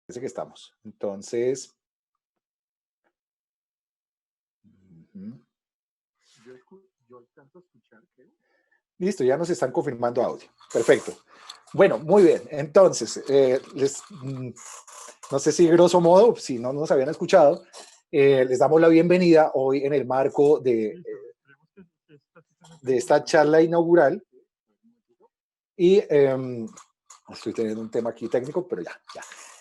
Parece que estamos. Entonces, ujú. Yo alcanzo a escuchar, creo. Listo, ya nos están confirmando audio. Perfecto. Bueno, muy bien. Entonces, no sé si grosso modo, si no nos habían escuchado, les damos la bienvenida hoy en el marco Listo, esperemos que esta sí se me de tenga esta por ahí. charla inaugural. Un momentito. Y estoy teniendo un tema aquí técnico, pero ya.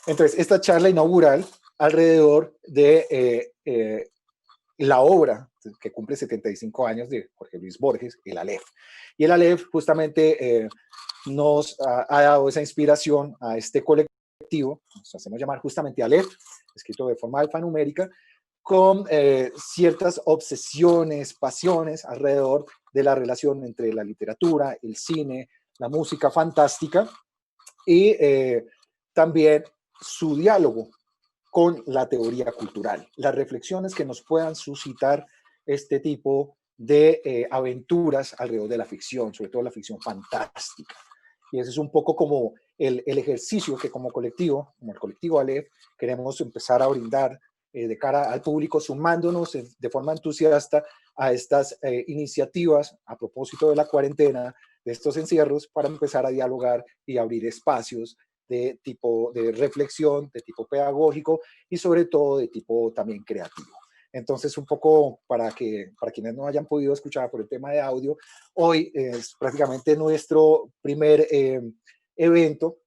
Entonces, esta charla inaugural alrededor de la obra que cumple 75 años de Jorge Luis Borges, el Aleph. Y el Aleph justamente nos ha dado esa inspiración a este colectivo, nos hacemos llamar justamente Aleph, escrito de forma alfanumérica, con ciertas obsesiones, pasiones alrededor de la relación entre la literatura, el cine, la música fantástica y también su diálogo con la teoría cultural, las reflexiones que nos puedan suscitar este tipo de aventuras alrededor de la ficción, sobre todo la ficción fantástica. Y ese es un poco como el ejercicio que como colectivo, como el colectivo Aleph, queremos empezar a brindar de cara al público, sumándonos de forma entusiasta a estas iniciativas a propósito de la cuarentena, de estos encierros, para empezar a dialogar y abrir espacios de tipo de reflexión, de tipo pedagógico y sobre todo de tipo también creativo. Entonces, un poco para quienes no hayan podido escuchar por el tema de audio, hoy es prácticamente nuestro primer evento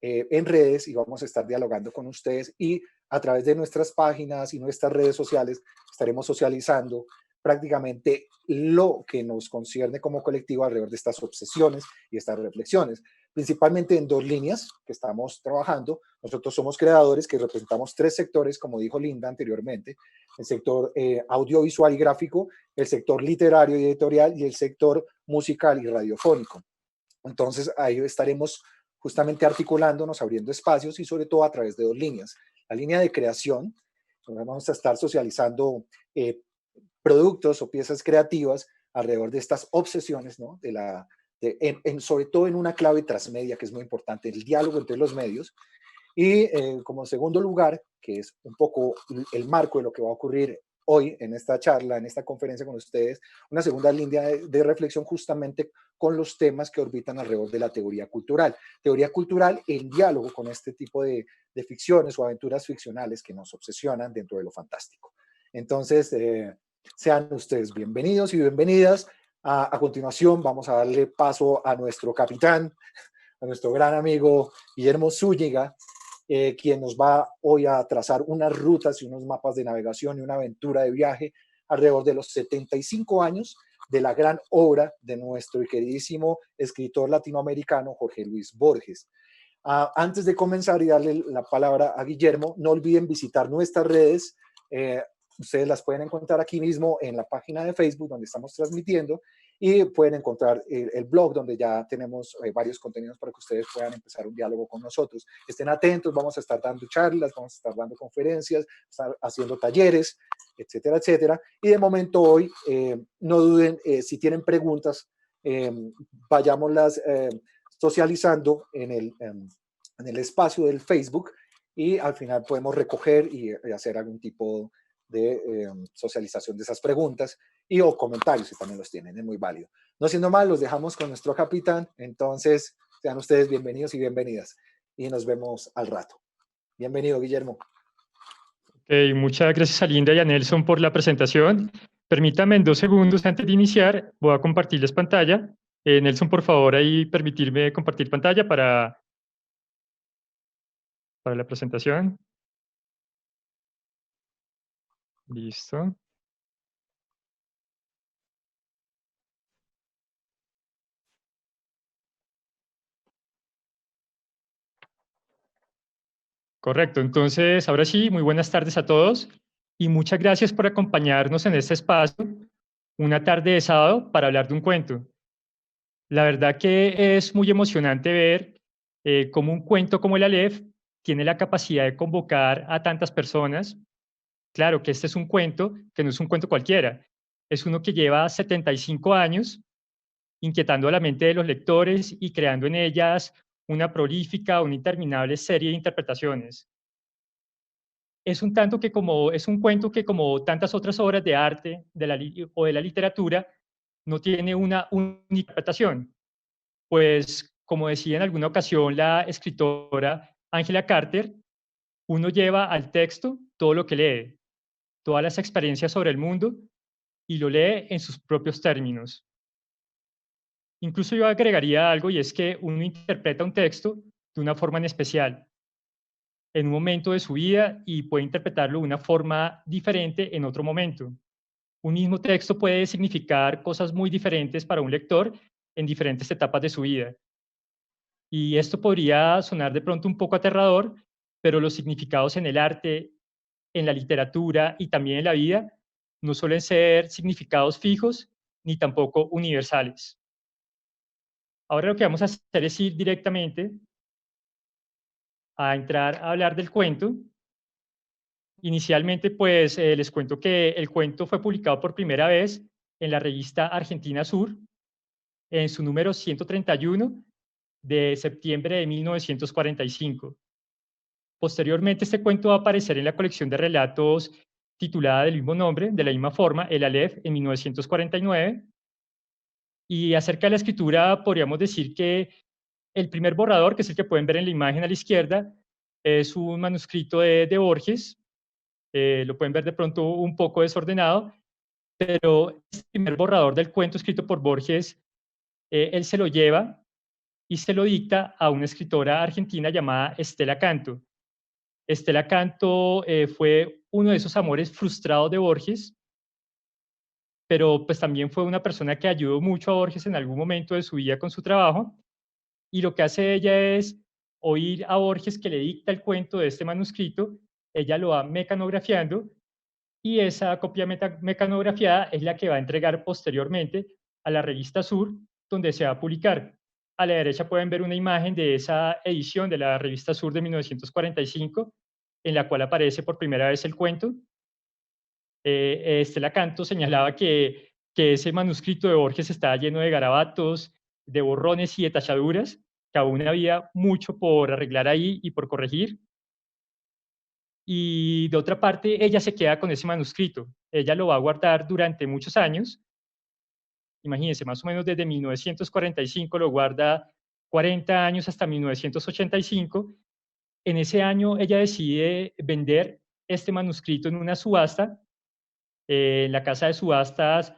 en redes y vamos a estar dialogando con ustedes y a través de nuestras páginas y nuestras redes sociales estaremos socializando prácticamente lo que nos concierne como colectivo alrededor de estas obsesiones y estas reflexiones, principalmente en dos líneas que estamos trabajando. Nosotros somos creadores que representamos tres sectores, como dijo Linda anteriormente, el sector audiovisual y gráfico, el sector literario y editorial y el sector musical y radiofónico. Entonces ahí estaremos justamente articulándonos, abriendo espacios y sobre todo a través de dos líneas. La línea de creación, donde vamos a estar socializando productos o piezas creativas alrededor de estas obsesiones, ¿no? Sobre todo en una clave transmedia que es muy importante, el diálogo entre los medios. Y como segundo lugar, que es un poco el marco de lo que va a ocurrir hoy en esta charla, en esta conferencia con ustedes, una segunda línea de reflexión justamente con los temas que orbitan alrededor de la teoría cultural. Teoría cultural en diálogo con este tipo de ficciones o aventuras ficcionales que nos obsesionan dentro de lo fantástico. Entonces, sean ustedes bienvenidos y bienvenidas. A continuación, vamos a darle paso a nuestro capitán, a nuestro gran amigo Guillermo Zúñiga, quien nos va hoy a trazar unas rutas y unos mapas de navegación y una aventura de viaje alrededor de los 75 años de la gran obra de nuestro queridísimo escritor latinoamericano Jorge Luis Borges. Antes de comenzar y darle la palabra a Guillermo, no olviden visitar nuestras redes. Ustedes las pueden encontrar aquí mismo en la página de Facebook donde estamos transmitiendo y pueden encontrar el blog donde ya tenemos varios contenidos para que ustedes puedan empezar un diálogo con nosotros. Estén atentos, vamos a estar dando charlas, vamos a estar dando conferencias, estar haciendo talleres, etcétera, etcétera. Y de momento hoy, no duden, si tienen preguntas, vayámoslas socializando en el espacio del Facebook y al final podemos recoger y hacer algún tipo de socialización de esas preguntas y o comentarios si también los tienen, es muy válido. No siendo más, los dejamos con nuestro capitán, entonces sean ustedes bienvenidos y bienvenidas y nos vemos al rato. Bienvenido, Guillermo. Muchas gracias a Linda y a Nelson por la presentación. Permítame en 2 segundos antes de iniciar, voy a compartirles pantalla. Nelson, por favor, ahí permitirme compartir pantalla para la presentación. Listo. Correcto, entonces ahora sí, muy buenas tardes a todos y muchas gracias por acompañarnos en este espacio, una tarde de sábado para hablar de un cuento. La verdad que es muy emocionante ver cómo un cuento como el Aleph tiene la capacidad de convocar a tantas personas. Claro que este es un cuento que no es un cuento cualquiera, es uno que lleva 75 años inquietando la mente de los lectores y creando en ellas una prolífica, una interminable serie de interpretaciones. es un tanto que como, es un cuento que como tantas otras obras de arte o de la literatura, no tiene una única interpretación. Pues, como decía en alguna ocasión la escritora Angela Carter, uno lleva al texto todo lo que lee, todas las experiencias sobre el mundo, y lo lee en sus propios términos. Incluso yo agregaría algo, y es que uno interpreta un texto de una forma en especial, en un momento de su vida, y puede interpretarlo de una forma diferente en otro momento. Un mismo texto puede significar cosas muy diferentes para un lector en diferentes etapas de su vida. Y esto podría sonar de pronto un poco aterrador, pero los significados en el arte, en la literatura y también en la vida no suelen ser significados fijos ni tampoco universales. Ahora lo que vamos a hacer es ir directamente a entrar a hablar del cuento. Inicialmente, pues les cuento que el cuento fue publicado por primera vez en la revista Argentina Sur, en su número 131 de septiembre de 1945. Posteriormente, este cuento va a aparecer en la colección de relatos titulada del mismo nombre, de la misma forma, El Aleph, en 1949. Y acerca de la escritura, podríamos decir que el primer borrador, que es el que pueden ver en la imagen a la izquierda, es un manuscrito de Borges. Lo pueden ver de pronto un poco desordenado, pero el primer borrador del cuento escrito por Borges, él se lo lleva y se lo dicta a una escritora argentina llamada Estela Canto. Estela Canto fue uno de esos amores frustrados de Borges, pero pues también fue una persona que ayudó mucho a Borges en algún momento de su vida con su trabajo, y lo que hace ella es oír a Borges que le dicta el cuento de este manuscrito, ella lo va mecanografiando, y esa copia mecanografiada es la que va a entregar posteriormente a la revista Sur, donde se va a publicar. A la derecha pueden ver una imagen de esa edición de la revista Sur de 1945, en la cual aparece por primera vez el cuento. Estela Canto señalaba que ese manuscrito de Borges estaba lleno de garabatos, de borrones y de tachaduras, que aún había mucho por arreglar ahí y por corregir. Y de otra parte, ella se queda con ese manuscrito. Ella lo va a guardar durante muchos años. Imagínense, más o menos desde 1945 lo guarda 40 años hasta 1985. En ese año ella decide vender este manuscrito en una subasta, en la casa de subastas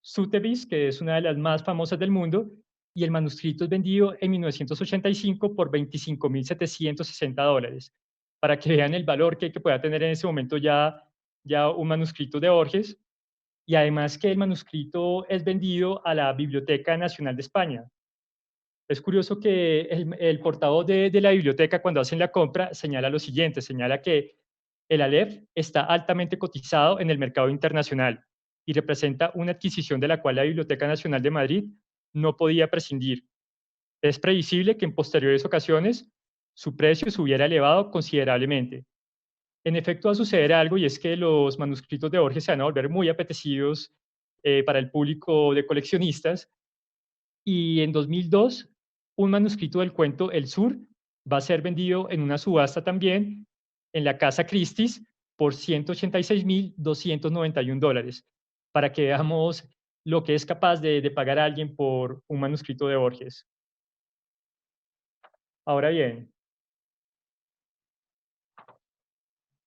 Sotheby's, que es una de las más famosas del mundo, y el manuscrito es vendido en 1985 por $25.760, para que vean el valor que pueda tener en ese momento ya un manuscrito de Borges. Y además que el manuscrito es vendido a la Biblioteca Nacional de España. Es curioso que el portavoz de la biblioteca, cuando hacen la compra, señala lo siguiente: señala que el Aleph está altamente cotizado en el mercado internacional y representa una adquisición de la cual la Biblioteca Nacional de Madrid no podía prescindir. Es previsible que en posteriores ocasiones su precio se hubiera elevado considerablemente. En efecto, va a suceder algo, y es que los manuscritos de Borges se van a volver muy apetecidos para el público de coleccionistas, y en 2002 un manuscrito del cuento El Sur va a ser vendido en una subasta también en la Casa Christie's por $186.291, para que veamos lo que es capaz de pagar a alguien por un manuscrito de Borges. Ahora bien,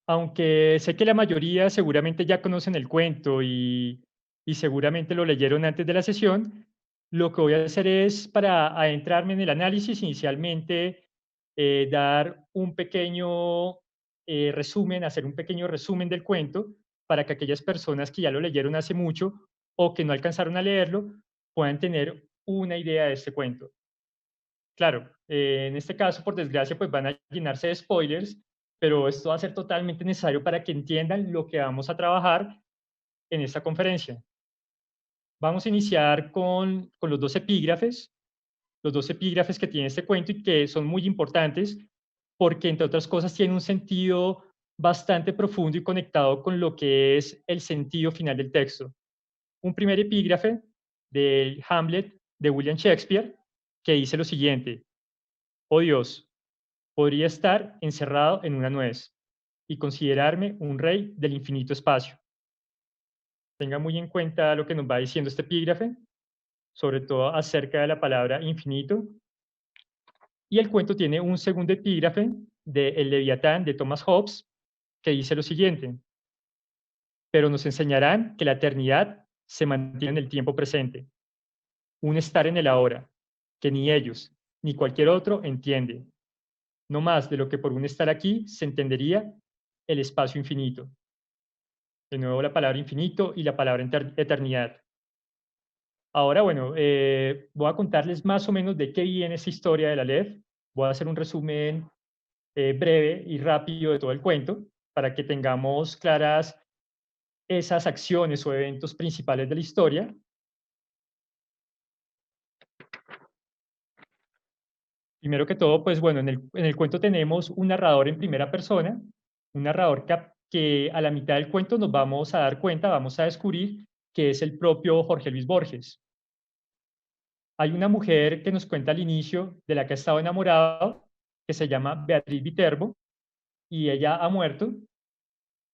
aunque sé que la mayoría seguramente ya conocen el cuento y seguramente lo leyeron antes de la sesión, lo que voy a hacer es, para adentrarme en el análisis, inicialmente dar un pequeño resumen, hacer un pequeño resumen del cuento, para que aquellas personas que ya lo leyeron hace mucho o que no alcanzaron a leerlo puedan tener una idea de este cuento. Claro, en este caso, por desgracia, pues van a llenarse de spoilers, pero esto va a ser totalmente necesario para que entiendan lo que vamos a trabajar en esta conferencia. Vamos a iniciar con los dos epígrafes que tiene este cuento y que son muy importantes porque, entre otras cosas, tienen un sentido bastante profundo y conectado con lo que es el sentido final del texto. Un primer epígrafe del Hamlet de William Shakespeare, que dice lo siguiente: oh Dios, podría estar encerrado en una nuez. y considerarme un rey del infinito espacio. Tenga muy en cuenta lo que nos va diciendo este epígrafe, sobre todo acerca de la palabra infinito. Y el cuento tiene un segundo epígrafe de El Leviatán de Thomas Hobbes, que dice lo siguiente: pero nos enseñarán que la eternidad se mantiene en el tiempo presente, un estar en el ahora, que ni ellos, ni cualquier otro entiende, no más de lo que por un estar aquí se entendería el espacio infinito. De nuevo la palabra infinito y la palabra eternidad. Ahora, bueno, voy a contarles más o menos de qué viene esta historia de la Aleph. Voy a hacer un resumen breve y rápido de todo el cuento para que tengamos claras esas acciones o eventos principales de la historia. Primero que todo, pues bueno, en el cuento tenemos un narrador en primera persona, un narrador que a la mitad del cuento nos vamos a dar cuenta, vamos a descubrir que es el propio Jorge Luis Borges. Hay una mujer que nos cuenta al inicio, de la que ha estado enamorado, que se llama Beatriz Viterbo, y ella ha muerto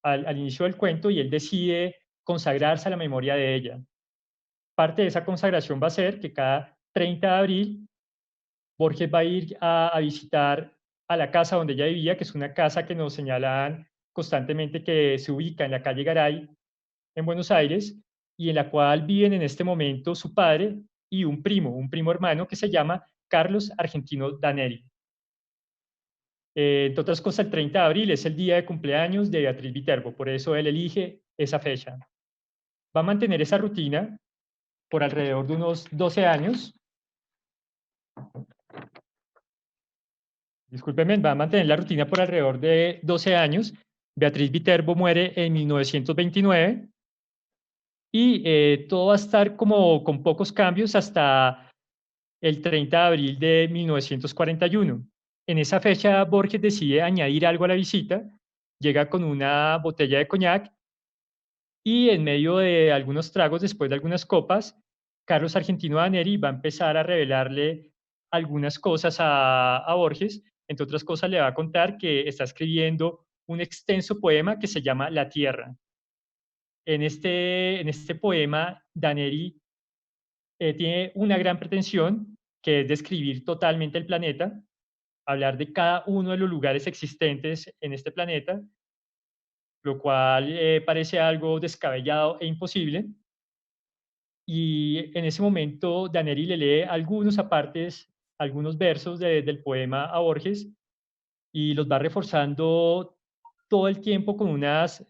al inicio del cuento y él decide consagrarse a la memoria de ella. Parte de esa consagración va a ser que cada 30 de abril Borges va a ir a visitar a la casa donde ella vivía, que es una casa que nos señalan constantemente que se ubica en la calle Garay, en Buenos Aires, y en la cual viven en este momento su padre y un primo hermano que se llama Carlos Argentino Daneri. Entre otras cosas, el 30 de abril es el día de cumpleaños de Beatriz Viterbo, por eso él elige esa fecha. Va a mantener esa rutina por alrededor de unos 12 años. Discúlpenme, va a mantener la rutina por alrededor de 12 años. Beatriz Viterbo muere en 1929 y todo va a estar como con pocos cambios hasta el 30 de abril de 1941. En esa fecha, Borges decide añadir algo a la visita, llega con una botella de coñac y en medio de algunos tragos, después de algunas copas, Carlos Argentino Daneri va a empezar a revelarle algunas cosas a Borges. Entre otras cosas, le va a contar que está escribiendo un extenso poema que se llama La Tierra. En este poema, Daneri tiene una gran pretensión, que es describir totalmente el planeta, hablar de cada uno de los lugares existentes en este planeta, lo cual parece algo descabellado e imposible. Y en ese momento Daneri le lee algunos apartes, algunos versos del poema a Borges y los va reforzando todo el tiempo con unas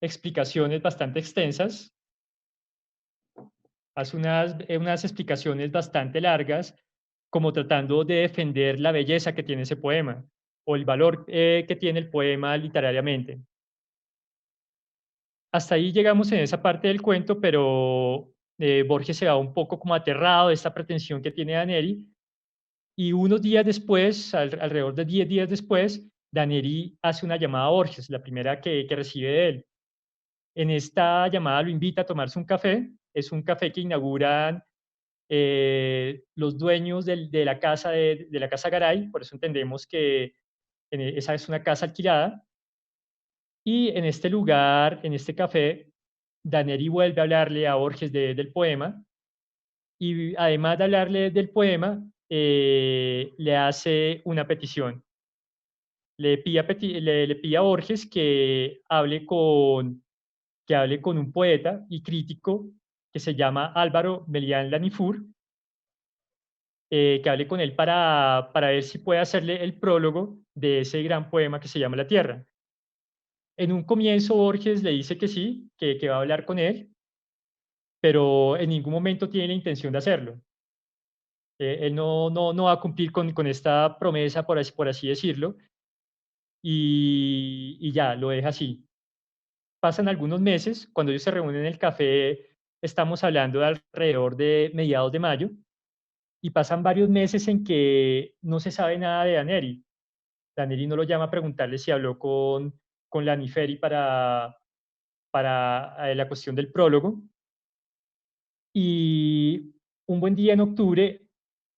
explicaciones bastante extensas. Hace unas explicaciones bastante largas, como tratando de defender la belleza que tiene ese poema o el valor que tiene el poema literariamente. Hasta ahí llegamos en esa parte del cuento, pero Borges se va un poco como aterrado de esta pretensión que tiene Daneri, y unos días después, alrededor de 10 días después, Daneri hace una llamada a Borges, la primera que recibe de él. En esta llamada lo invita a tomarse un café, es un café que inauguran los dueños de la casa de la casa Garay, por eso entendemos que esa es una casa alquilada. Y en este lugar, en este café, Daneri vuelve a hablarle a Borges del poema y además de hablarle del poema, le hace una petición. Le pide a Borges que hable con un poeta y crítico que se llama Álvaro Melián Lanifur, que hable con él para ver si puede hacerle el prólogo de ese gran poema que se llama La Tierra. En un comienzo Borges le dice que sí, que va a hablar con él, pero en ningún momento tiene la intención de hacerlo. Él no va a cumplir con esta promesa, por así decirlo, y ya, lo deja así. Pasan algunos meses, cuando ellos se reúnen en el café, estamos hablando de alrededor de mediados de mayo, y pasan varios meses en que no se sabe nada de Daneri. Daneri no lo llama a preguntarle si habló con Laniferi para la cuestión del prólogo. Y un buen día en octubre,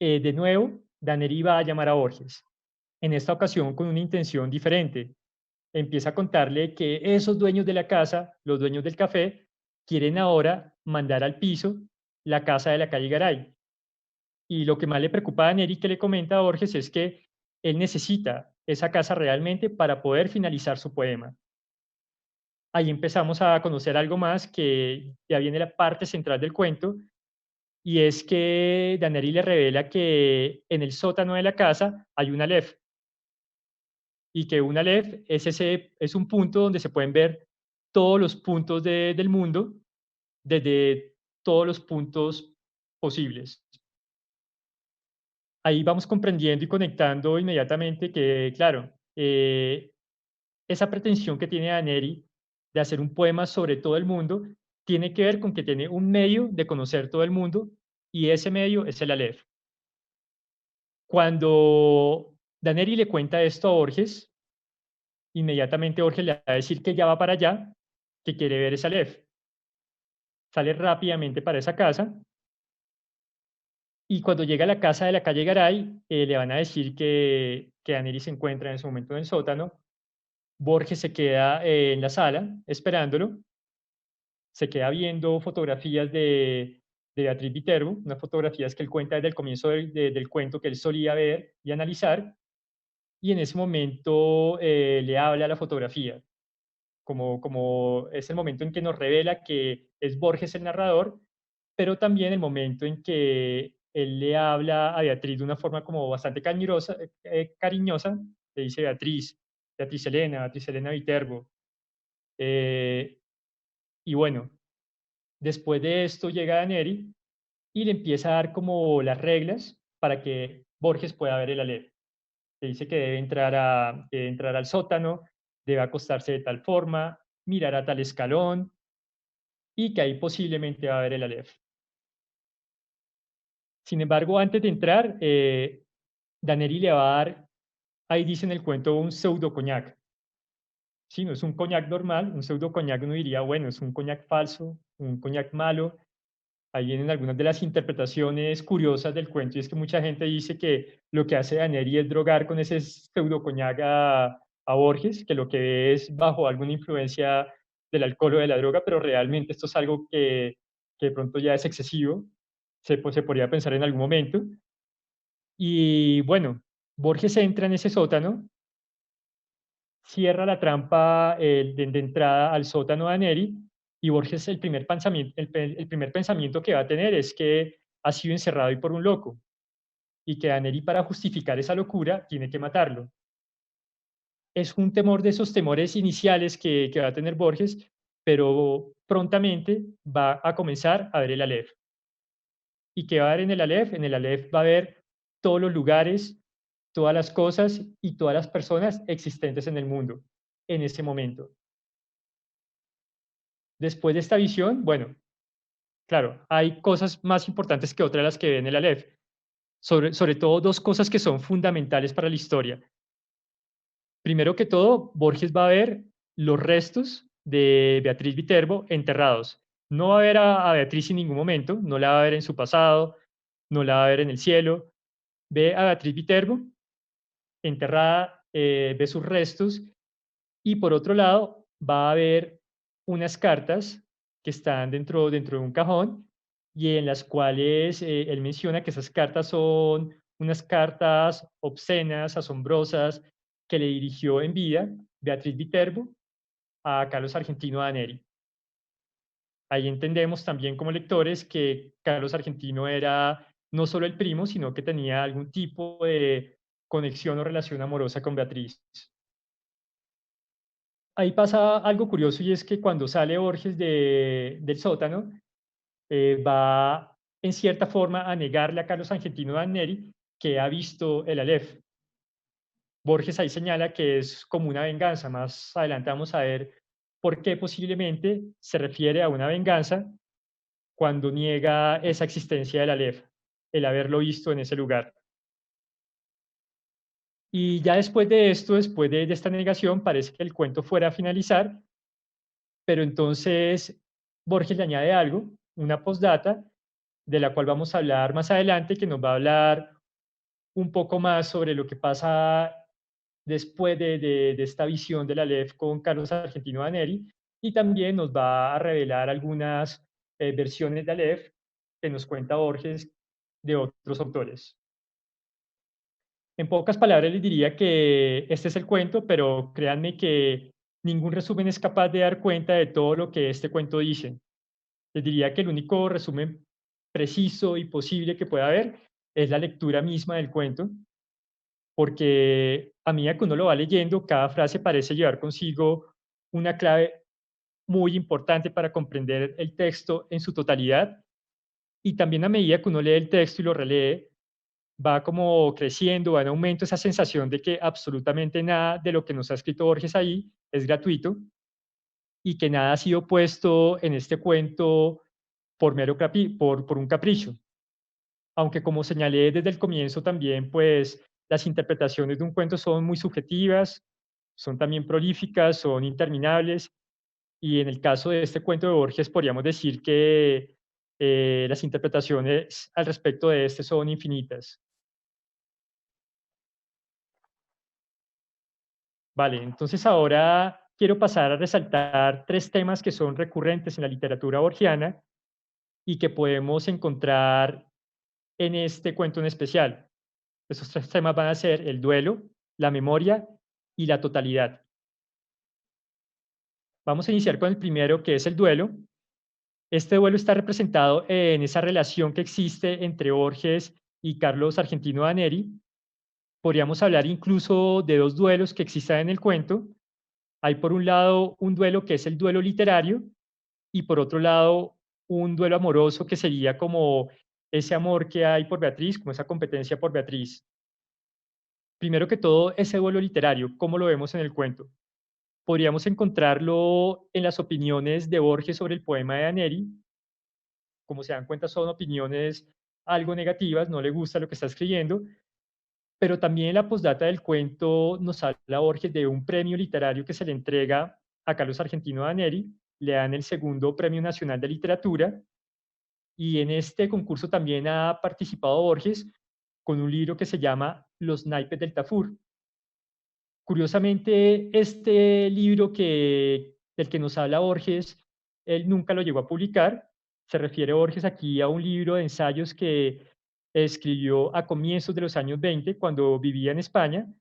de nuevo, Daneri va a llamar a Borges, en esta ocasión con una intención diferente. empieza a contarle que esos dueños de la casa, los dueños del café, quieren ahora mandar al piso la casa de la calle Garay. Y lo que más le preocupa a Neri, que le comenta a Borges, es que él necesita esa casa realmente para poder finalizar su poema. Ahí empezamos a conocer algo más, que ya viene la parte central del cuento, y es que Daneri le revela que en el sótano de la casa hay un Aleph, y que un Aleph es un punto donde se pueden ver todos los puntos del mundo desde todos los puntos posibles. Ahí vamos comprendiendo y conectando inmediatamente que, claro, esa pretensión que tiene Daneri de hacer un poema sobre todo el mundo tiene que ver con que tiene un medio de conocer todo el mundo, y ese medio es el Aleph. Cuando Daneri le cuenta esto a Borges, inmediatamente Borges le va a decir que ya va para allá, que quiere ver ese Aleph. Sale rápidamente para esa casa, y cuando llega a la casa de la calle Garay, le van a decir que Daneri se encuentra en ese momento en el sótano. Borges se queda en la sala esperándolo, se queda viendo fotografías de Beatriz Viterbo, unas fotografías que él cuenta desde el comienzo del cuento, que él solía ver y analizar, y en ese momento le habla a la fotografía, como es el momento en que nos revela que es Borges el narrador, pero también el momento en que él le habla a Beatriz de una forma como bastante cariñosa, le dice Beatriz, Beatriz Elena Viterbo. Y bueno, después de esto llega Daneri y le empieza a dar como las reglas para que Borges pueda ver el Aleph. Le dice que debe entrar al sótano, debe acostarse de tal forma, mirar a tal escalón, y que ahí posiblemente va a ver el Aleph. Sin embargo, antes de entrar, Daneri le va a dar, ahí dice en el cuento, un pseudo coñac. Sí, no es un coñac normal, un pseudo coñac uno diría, bueno, es un coñac falso, un coñac malo. Ahí vienen algunas de las interpretaciones curiosas del cuento, y es que mucha gente dice que lo que hace Daneri es drogar con ese pseudo coñac a Borges, que lo que ve es bajo alguna influencia del alcohol o de la droga, pero realmente esto es algo que de pronto ya es excesivo, se podría pensar en algún momento. Y bueno, Borges entra en ese sótano, cierra la trampa de entrada al sótano de Daneri, y Borges el primer pensamiento que va a tener es que ha sido encerrado y por un loco, y que Daneri, para justificar esa locura, tiene que matarlo. Es un temor de esos temores iniciales que va a tener Borges, pero prontamente va a comenzar a ver el Aleph. ¿Y qué va a ver en el Aleph? En el Aleph va a ver todos los lugares, todas las cosas y todas las personas existentes en el mundo en ese momento. Después de esta visión, bueno, claro, hay cosas más importantes que otras de las que ve en el Aleph. Sobre todo dos cosas que son fundamentales para la historia. Primero que todo, Borges va a ver los restos de Beatriz Viterbo enterrados. No va a ver a Beatriz en ningún momento, no la va a ver en su pasado, no la va a ver en el cielo. Ve a Beatriz Viterbo enterrada, ve sus restos, y por otro lado va a ver unas cartas que están dentro de un cajón, y en las cuales él menciona que esas cartas son unas cartas obscenas, asombrosas, que le dirigió en vida Beatriz Viterbo a Carlos Argentino Daneri. Ahí entendemos también como lectores que Carlos Argentino era no solo el primo, sino que tenía algún tipo de conexión o relación amorosa con Beatriz. Ahí pasa algo curioso, y es que cuando sale Borges del sótano, va en cierta forma a negarle a Carlos Argentino Daneri que ha visto el Aleph. Borges ahí señala que es como una venganza. Más adelante vamos a ver por qué posiblemente se refiere a una venganza cuando niega esa existencia del Aleph, el haberlo visto en ese lugar. Y ya después de esto, después de esta negación, parece que el cuento fuera a finalizar, pero entonces Borges le añade algo, una postdata, de la cual vamos a hablar más adelante, que nos va a hablar un poco más sobre lo que pasa después de esta visión de la Aleph con Carlos Argentino Daneri, y también nos va a revelar algunas versiones de Aleph que nos cuenta Borges de otros autores. En pocas palabras les diría que este es el cuento, pero créanme que ningún resumen es capaz de dar cuenta de todo lo que este cuento dice. Les diría que el único resumen preciso y posible que pueda haber es la lectura misma del cuento, porque a medida que uno lo va leyendo, cada frase parece llevar consigo una clave muy importante para comprender el texto en su totalidad, y también a medida que uno lee el texto y lo relee, va como creciendo, va en aumento esa sensación de que absolutamente nada de lo que nos ha escrito Borges ahí es gratuito y que nada ha sido puesto en este cuento por por un capricho. Aunque como señalé desde el comienzo también, pues las interpretaciones de un cuento son muy subjetivas, son también prolíficas, son interminables, y en el caso de este cuento de Borges podríamos decir que las interpretaciones al respecto de este son infinitas. Vale, entonces ahora quiero pasar a resaltar tres temas que son recurrentes en la literatura borgiana y que podemos encontrar en este cuento en especial. Esos tres temas van a ser el duelo, la memoria y la totalidad. Vamos a iniciar con el primero, que es el duelo. Este duelo está representado en esa relación que existe entre Borges y Carlos Argentino Daneri. Podríamos hablar incluso de dos duelos que existan en el cuento. Hay por un lado un duelo que es el duelo literario y por otro lado un duelo amoroso que sería como ese amor que hay por Beatriz, como esa competencia por Beatriz. Primero que todo, ese duelo literario, ¿cómo lo vemos en el cuento? Podríamos encontrarlo en las opiniones de Borges sobre el poema de Daneri. Como se dan cuenta, son opiniones algo negativas, no le gusta lo que está escribiendo, pero también en la postdata del cuento nos habla Borges de un premio literario que se le entrega a Carlos Argentino Daneri, le dan el segundo Premio Nacional de Literatura, y en este concurso también ha participado Borges con un libro que se llama Los naipes del Tafur. Curiosamente, este libro del que nos habla Borges, él nunca lo llegó a publicar. Se refiere Borges aquí a un libro de ensayos que escribió a comienzos de los años 20, cuando vivía en España,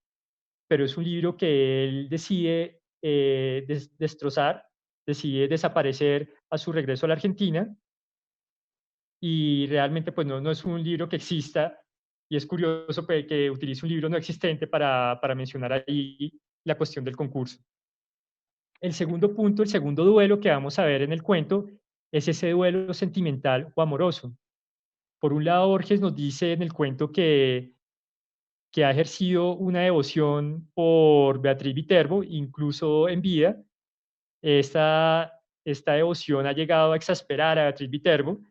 pero es un libro que él decide destrozar, decide desaparecer a su regreso a la Argentina, y realmente pues no es un libro que exista, y es curioso que utilice un libro no existente para mencionar ahí la cuestión del concurso. El segundo punto, el segundo duelo que vamos a ver en el cuento, es ese duelo sentimental o amoroso. Por un lado, Borges nos dice en el cuento que ha ejercido una devoción por Beatriz Viterbo, incluso en vida. Esta devoción ha llegado a exasperar a Beatriz Viterbo,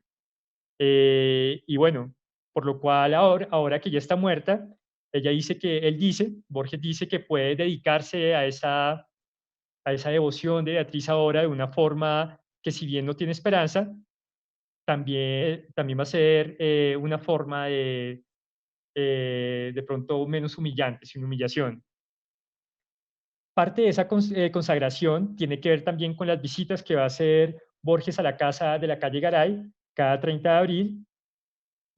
y bueno, por lo cual ahora que ya está muerta, Borges dice que puede dedicarse a esa devoción de Beatriz ahora de una forma que, si bien no tiene esperanza, también va a ser una forma de pronto menos humillante, sin humillación. Parte de esa consagración tiene que ver también con las visitas que va a hacer Borges a la casa de la calle Garay cada 30 de abril,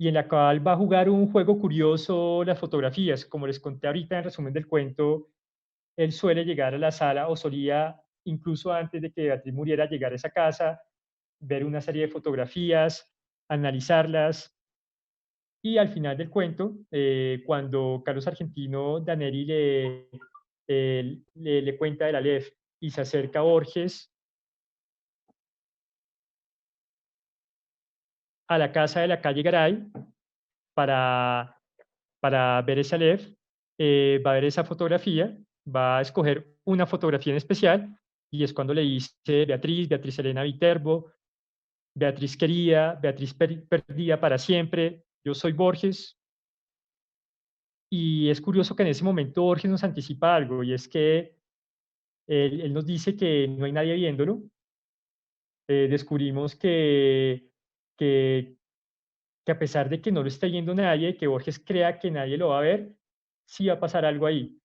y en la cual va a jugar un juego curioso, las fotografías. Como les conté ahorita en resumen del cuento, él suele llegar a la sala, o solía, incluso antes de que Beatriz muriera, llegar a esa casa, ver una serie de fotografías, analizarlas, y al final del cuento, cuando Carlos Argentino Daneri le cuenta de la Aleph y se acerca a Borges a la casa de la calle Garay para, para ver esa Aleph, va a ver esa fotografía, va a escoger una fotografía en especial, y es cuando le dice Beatriz, Beatriz Elena Viterbo, Beatriz querida, Beatriz perdida para siempre, yo soy Borges. Y es curioso que en ese momento Borges nos anticipa algo, y es que él nos dice que no hay nadie viéndolo. Descubrimos que, que a pesar de que no lo está viendo nadie, que Borges crea que nadie lo va a ver, sí va a pasar algo ahí.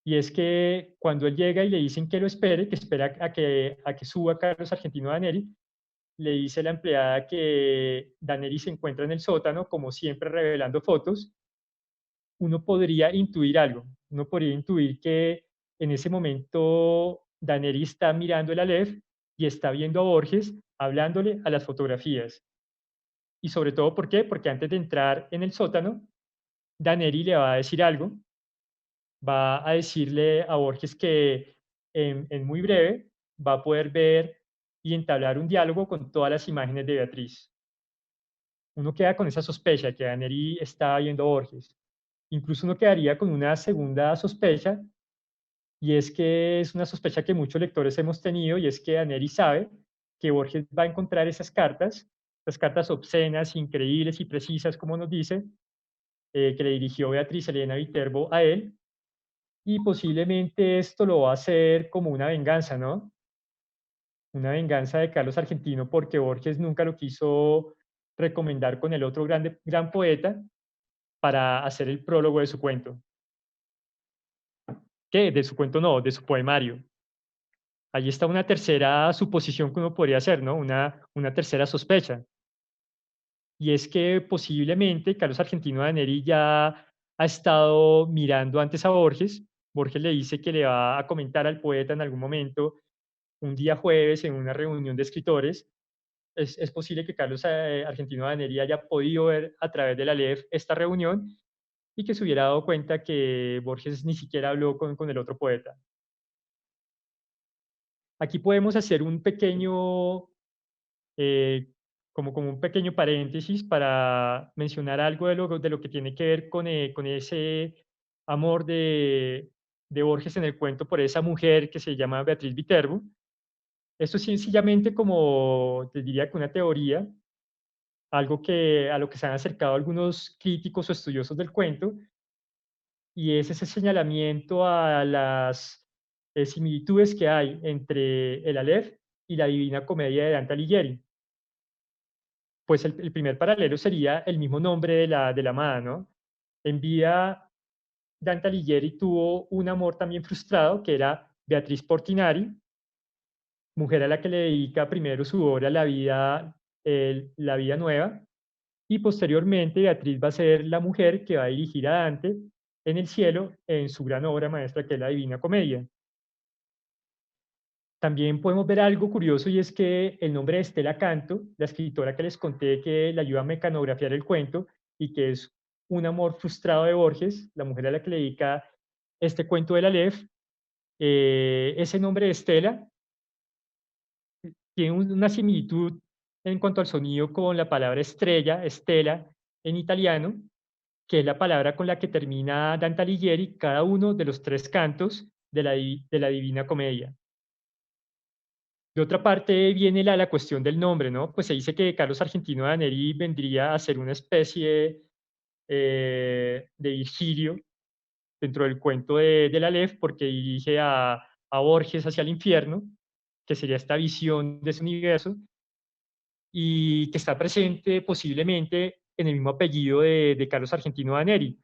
y es que cuando él llega y le dicen que lo espere, que espera a que suba Carlos Argentino Daneri, le dice la empleada que Daneri se encuentra en el sótano, como siempre revelando fotos. Uno podría intuir algo, uno podría intuir que en ese momento Daneri está mirando el Aleph y está viendo a Borges hablándole a las fotografías. Y sobre todo, ¿por qué? Porque antes de entrar en el sótano, Daneri le va a decir algo, va a decirle a Borges que en muy breve va a poder ver y entablar un diálogo con todas las imágenes de Beatriz. Uno queda con esa sospecha que Daneri está viendo a Borges. Incluso uno quedaría con una segunda sospecha, y es que es una sospecha que muchos lectores hemos tenido, y es que Daneri sabe que Borges va a encontrar esas cartas obscenas, increíbles y precisas, como nos dice, que le dirigió Beatriz Elena Viterbo a él, y posiblemente esto lo va a hacer como una venganza, ¿no? Una venganza de Carlos Argentino porque Borges nunca lo quiso recomendar con el otro gran poeta para hacer el prólogo de su cuento. ¿Qué? De su cuento no, de su poemario. Allí está una tercera suposición que uno podría hacer, ¿no? Una tercera sospecha. Y es que posiblemente Carlos Argentino Daneri ya ha estado mirando antes a Borges. Borges le dice que le va a comentar al poeta en algún momento, un día jueves, en una reunión de escritores. Es posible que Carlos Argentino Daneri haya podido ver a través de la Aleph esta reunión y que se hubiera dado cuenta que Borges ni siquiera habló con el otro poeta. Aquí podemos hacer un pequeño, como un pequeño paréntesis para mencionar algo de lo que tiene que ver con ese amor de Borges en el cuento por esa mujer que se llama Beatriz Viterbo. Esto es sencillamente como, te diría que una teoría, algo a lo que se han acercado algunos críticos o estudiosos del cuento, y es ese señalamiento a las similitudes que hay entre el Aleph y la Divina Comedia de Dante Alighieri. Pues el primer paralelo sería el mismo nombre de la amada, ¿no? En vida, Dante Alighieri tuvo un amor también frustrado, que era Beatriz Portinari, mujer a la que le dedica primero su obra La vida nueva, y posteriormente Beatriz va a ser la mujer que va a dirigir a Dante en el cielo en su gran obra maestra, que es la Divina Comedia. También podemos ver algo curioso, y es que el nombre de Estela Canto, la escritora que les conté que le ayuda a mecanografiar el cuento y que es un amor frustrado de Borges, la mujer a la que le dedica este cuento de la Aleph, ese nombre de Estela tiene una similitud en cuanto al sonido con la palabra estrella, estela, en italiano, que es la palabra con la que termina Dante Alighieri cada uno de los tres cantos de la Divina Comedia. De otra parte viene la cuestión del nombre, ¿no? Pues se dice que Carlos Argentino Daneri vendría a ser una especie de Virgilio dentro del cuento de la Aleph, porque dirige a Borges hacia el infierno, que sería esta visión de ese universo, y que está presente posiblemente en el mismo apellido de Carlos Argentino Daneri.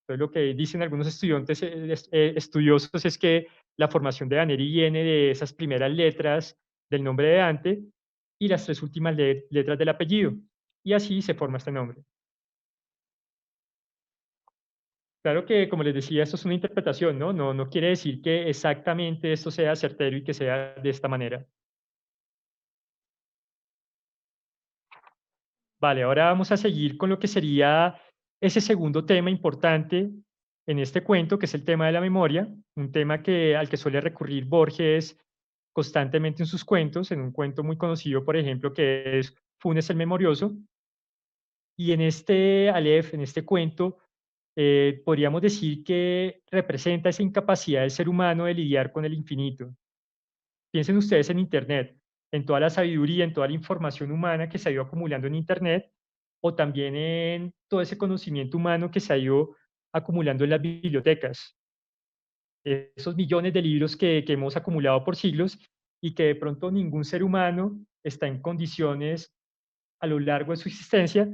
Entonces, lo que dicen algunos estudiosos es que la formación de Daneri viene de esas primeras letras del nombre de Dante y las tres últimas letras del apellido, y así se forma este nombre. Claro que, como les decía, esto es una interpretación, ¿no? No quiere decir que exactamente esto sea certero y que sea de esta manera. Vale, ahora vamos a seguir con lo que sería ese segundo tema importante en este cuento, que es el tema de la memoria, un tema al que suele recurrir Borges constantemente en sus cuentos, en un cuento muy conocido, por ejemplo, que es Funes el Memorioso. Y en este Aleph, en este cuento, podríamos decir que representa esa incapacidad del ser humano de lidiar con el infinito. Piensen ustedes en Internet, en toda la sabiduría, en toda la información humana que se ha ido acumulando en Internet, o también en todo ese conocimiento humano que se ha ido acumulando en las bibliotecas. Esos millones de libros que hemos acumulado por siglos y que de pronto ningún ser humano está en condiciones a lo largo de su existencia,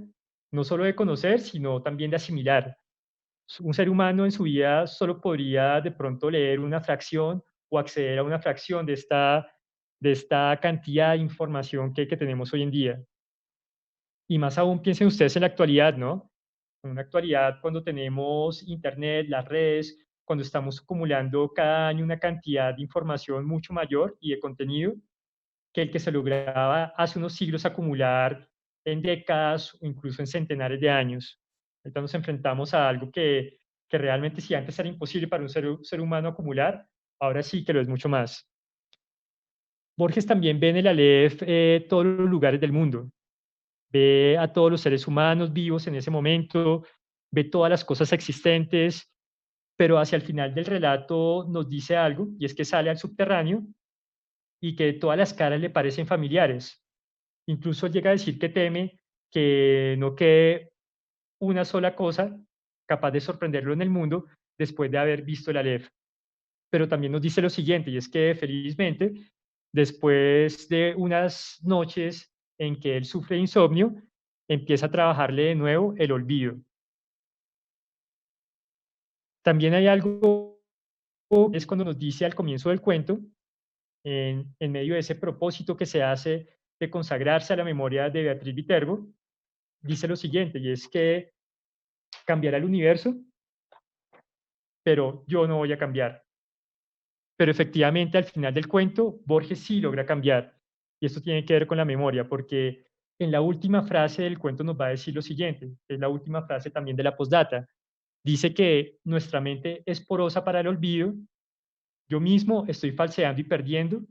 no solo de conocer, sino también de asimilar. Un ser humano en su vida solo podría de pronto leer una fracción o acceder a una fracción de esta cantidad de información que tenemos hoy en día. Y más aún piensen ustedes en la actualidad, ¿no? En una actualidad cuando tenemos internet, las redes, cuando estamos acumulando cada año una cantidad de información mucho mayor y de contenido que el que se lograba hace unos siglos acumular en décadas o incluso en centenares de años. Ahorita nos enfrentamos a algo que realmente si antes era imposible para un ser humano acumular, ahora sí que lo es mucho más. Borges también ve en el Aleph todos los lugares del mundo, ve a todos los seres humanos vivos en ese momento, ve todas las cosas existentes, pero hacia el final del relato nos dice algo, y es que sale al subterráneo y que todas las caras le parecen familiares. Incluso llega a decir que teme que no quede una sola cosa capaz de sorprenderlo en el mundo después de haber visto el Aleph. Pero también nos dice lo siguiente, y es que felizmente, después de unas noches en que él sufre insomnio, empieza a trabajarle de nuevo el olvido. También hay algo, es cuando nos dice al comienzo del cuento, en medio de ese propósito que se hace de consagrarse a la memoria de Beatriz Viterbo, dice lo siguiente, y es que cambiará el universo, pero yo no voy a cambiar. Pero efectivamente, al final del cuento, Borges sí logra cambiar. Y esto tiene que ver con la memoria, porque en la última frase del cuento nos va a decir lo siguiente, es la última frase también de la postdata. Dice que nuestra mente es porosa para el olvido, yo mismo estoy falseando y perdiendo,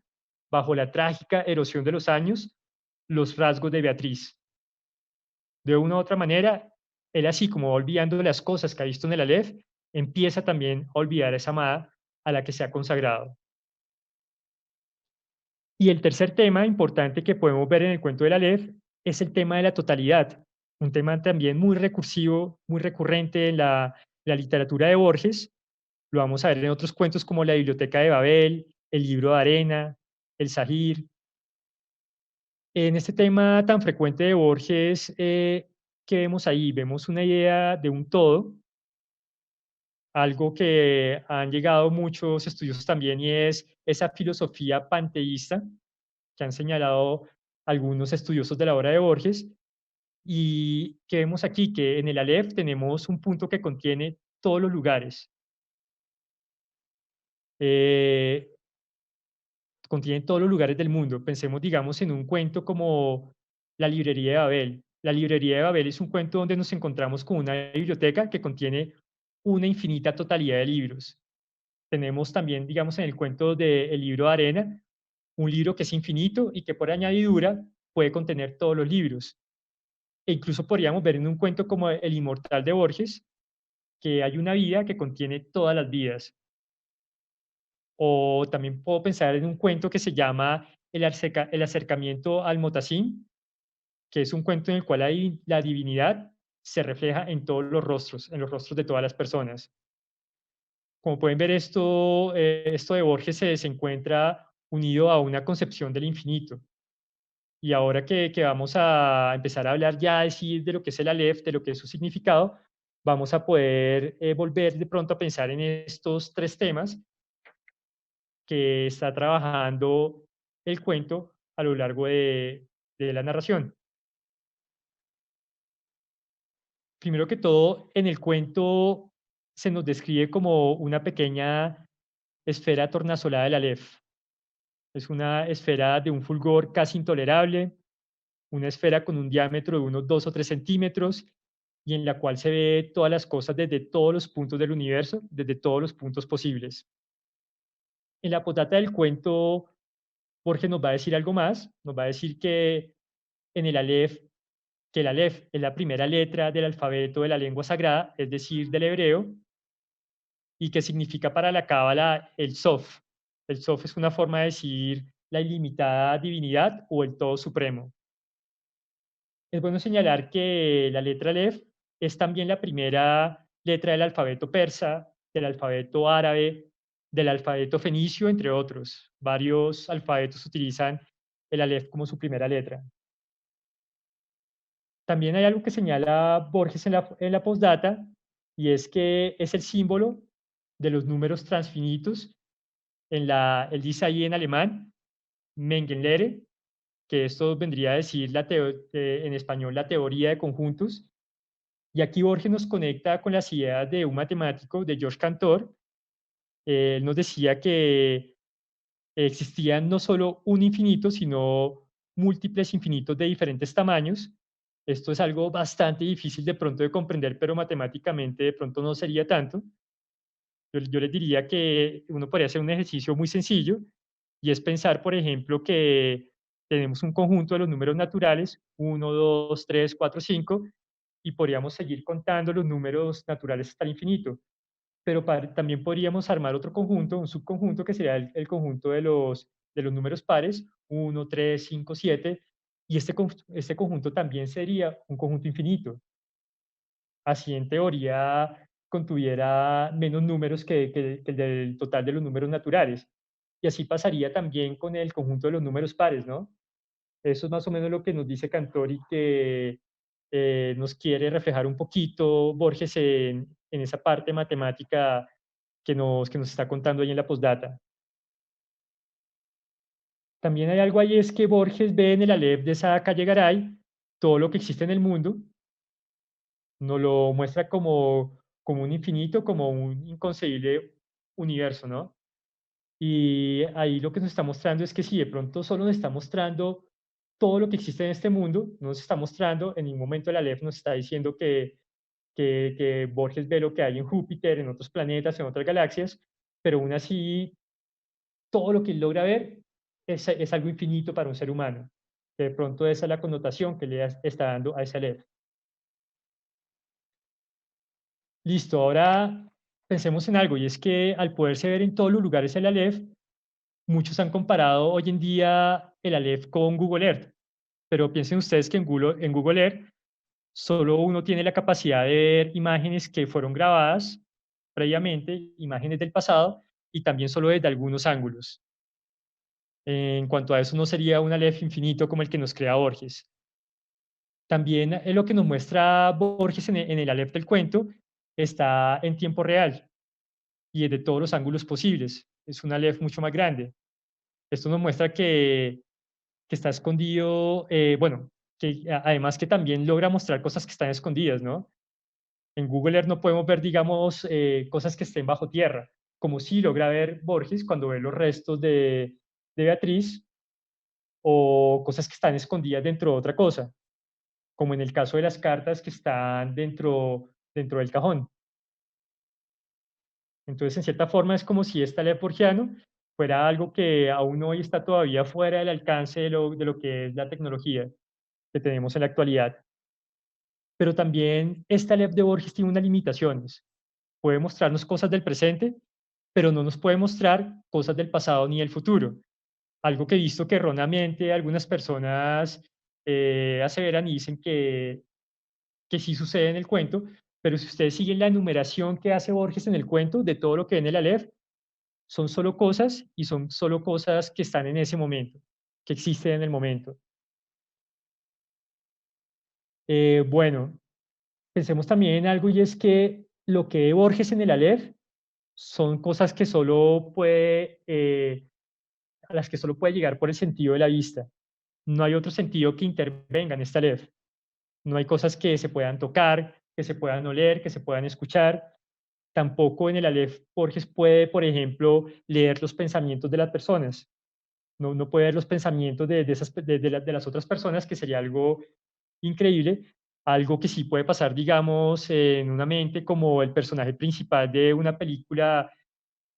bajo la trágica erosión de los años, los rasgos de Beatriz. De una u otra manera, él así como va olvidando las cosas que ha visto en el Aleph, empieza también a olvidar a esa amada a la que se ha consagrado. Y el tercer tema importante que podemos ver en el cuento del Aleph es el tema de la totalidad, un tema también muy recursivo, muy recurrente en la literatura de Borges. Lo vamos a ver en otros cuentos como La Biblioteca de Babel, El Libro de Arena, El Sahir. En este tema tan frecuente de Borges, ¿qué vemos ahí? Vemos una idea de un todo, algo que han llegado muchos estudios también y es esa filosofía panteísta que han señalado algunos estudiosos de la obra de Borges. Y que vemos aquí que en el Aleph tenemos un punto que contiene todos los lugares. Eh, Contiene todos los lugares del mundo. Pensemos, digamos, en un cuento como La librería de Babel. La librería de Babel es un cuento donde nos encontramos con una biblioteca que contiene una infinita totalidad de libros. Tenemos también, digamos, en el cuento de El libro de arena, un libro que es infinito y que por añadidura puede contener todos los libros. E incluso podríamos ver en un cuento como El inmortal de Borges, que hay una vida que contiene todas las vidas. O también puedo pensar en un cuento que se llama El acercamiento al Motasim, que es un cuento en el cual la divinidad se refleja en todos los rostros, en los rostros de todas las personas. Como pueden ver, esto de Borges se encuentra unido a una concepción del infinito. Y ahora que vamos a empezar a hablar ya de lo que es el Aleph, de lo que es su significado, vamos a poder volver de pronto a pensar en estos tres temas que está trabajando el cuento a lo largo de la narración. Primero que todo, en el cuento se nos describe como una pequeña esfera tornasolada del Aleph. Es una esfera de un fulgor casi intolerable, una esfera con un diámetro de unos 2 o 3 centímetros y en la cual se ve todas las cosas desde todos los puntos del universo, desde todos los puntos posibles. En la potata del cuento, Borges nos va a decir algo más, nos va a decir que en el Aleph, que el Aleph es la primera letra del alfabeto de la lengua sagrada, es decir, del hebreo, y que significa para la cábala el Sof. El Sof es una forma de decir la ilimitada divinidad o el todo supremo. Es bueno señalar que la letra Aleph es también la primera letra del alfabeto persa, del alfabeto árabe, del alfabeto fenicio, entre otros. Varios alfabetos utilizan el Aleph como su primera letra. También hay algo que señala Borges en la postdata, y es que es el símbolo de los números transfinitos. Él dice ahí en alemán, Mengenlehre, que esto vendría a decir en español la teoría de conjuntos. Y aquí Borges nos conecta con las ideas de un matemático, de Georges Cantor. Él nos decía que existían no solo un infinito, sino múltiples infinitos de diferentes tamaños. Esto es algo bastante difícil de pronto de comprender, pero matemáticamente de pronto no sería tanto. Yo les diría que uno podría hacer un ejercicio muy sencillo y es pensar, por ejemplo, que tenemos un conjunto de los números naturales, 1, 2, 3, 4, 5, y podríamos seguir contando los números naturales hasta el infinito. Pero también podríamos armar otro conjunto, un subconjunto que sería el conjunto de los números pares, 1, 3, 5, 7, y este conjunto también sería un conjunto infinito. Así en teoría contuviera menos números que el del total de los números naturales. Y así pasaría también con el conjunto de los números pares, ¿no? Eso es más o menos lo que nos dice Cantori, que nos quiere reflejar un poquito Borges en esa parte matemática que nos está contando ahí en la postdata. También hay algo ahí, es que Borges ve en el Aleph de esa calle Garay todo lo que existe en el mundo, nos lo muestra como un infinito, como un inconcebible universo, ¿no? Y ahí lo que nos está mostrando es que si de pronto solo nos está mostrando todo lo que existe en este mundo, no nos está mostrando, en ningún momento el Aleph nos está diciendo que Borges ve lo que hay en Júpiter, en otros planetas, en otras galaxias, pero aún así todo lo que él logra ver es algo infinito para un ser humano. De pronto esa es la connotación que le está dando a ese Aleph. Listo, ahora pensemos en algo, y es que al poderse ver en todos los lugares el Aleph, muchos han comparado hoy en día el Aleph con Google Earth, pero piensen ustedes que en Google Earth solo uno tiene la capacidad de ver imágenes que fueron grabadas previamente, imágenes del pasado, y también solo desde algunos ángulos. En cuanto a eso, no sería un Aleph infinito como el que nos crea Borges. También lo que nos muestra Borges en el Aleph del cuento está en tiempo real y es de todos los ángulos posibles. Es un Aleph mucho más grande. Esto nos muestra que está escondido, bueno, además que también logra mostrar cosas que están escondidas, ¿no? En Google Earth no podemos ver, digamos, cosas que estén bajo tierra, como sí logra ver Borges cuando ve los restos de Beatriz, o cosas que están escondidas dentro de otra cosa, como en el caso de las cartas que están dentro del cajón. Entonces, en cierta forma, es como si este Aleph borgiano fuera algo que aún hoy está todavía fuera del alcance de lo que es la tecnología que tenemos en la actualidad. Pero también este Aleph de Borges tiene unas limitaciones. Puede mostrarnos cosas del presente, pero no nos puede mostrar cosas del pasado ni del futuro. Algo que he visto que erróneamente algunas personas aseveran y dicen que sí sucede en el cuento, pero si ustedes siguen la enumeración que hace Borges en el cuento de todo lo que ve en el Aleph, son solo cosas y son solo cosas que están en ese momento, que existen en el momento. Bueno, pensemos también en algo y es que lo que ve Borges en el Aleph son cosas que a las que solo puede llegar por el sentido de la vista. No hay otro sentido que intervenga en esta Aleph. No hay cosas que se puedan tocar, que se puedan oler, que se puedan escuchar. Tampoco en el Aleph Borges puede, por ejemplo, leer los pensamientos de las personas. No puede ver los pensamientos de las otras personas, que sería algo increíble. Algo que sí puede pasar, digamos, en una mente, como el personaje principal de una película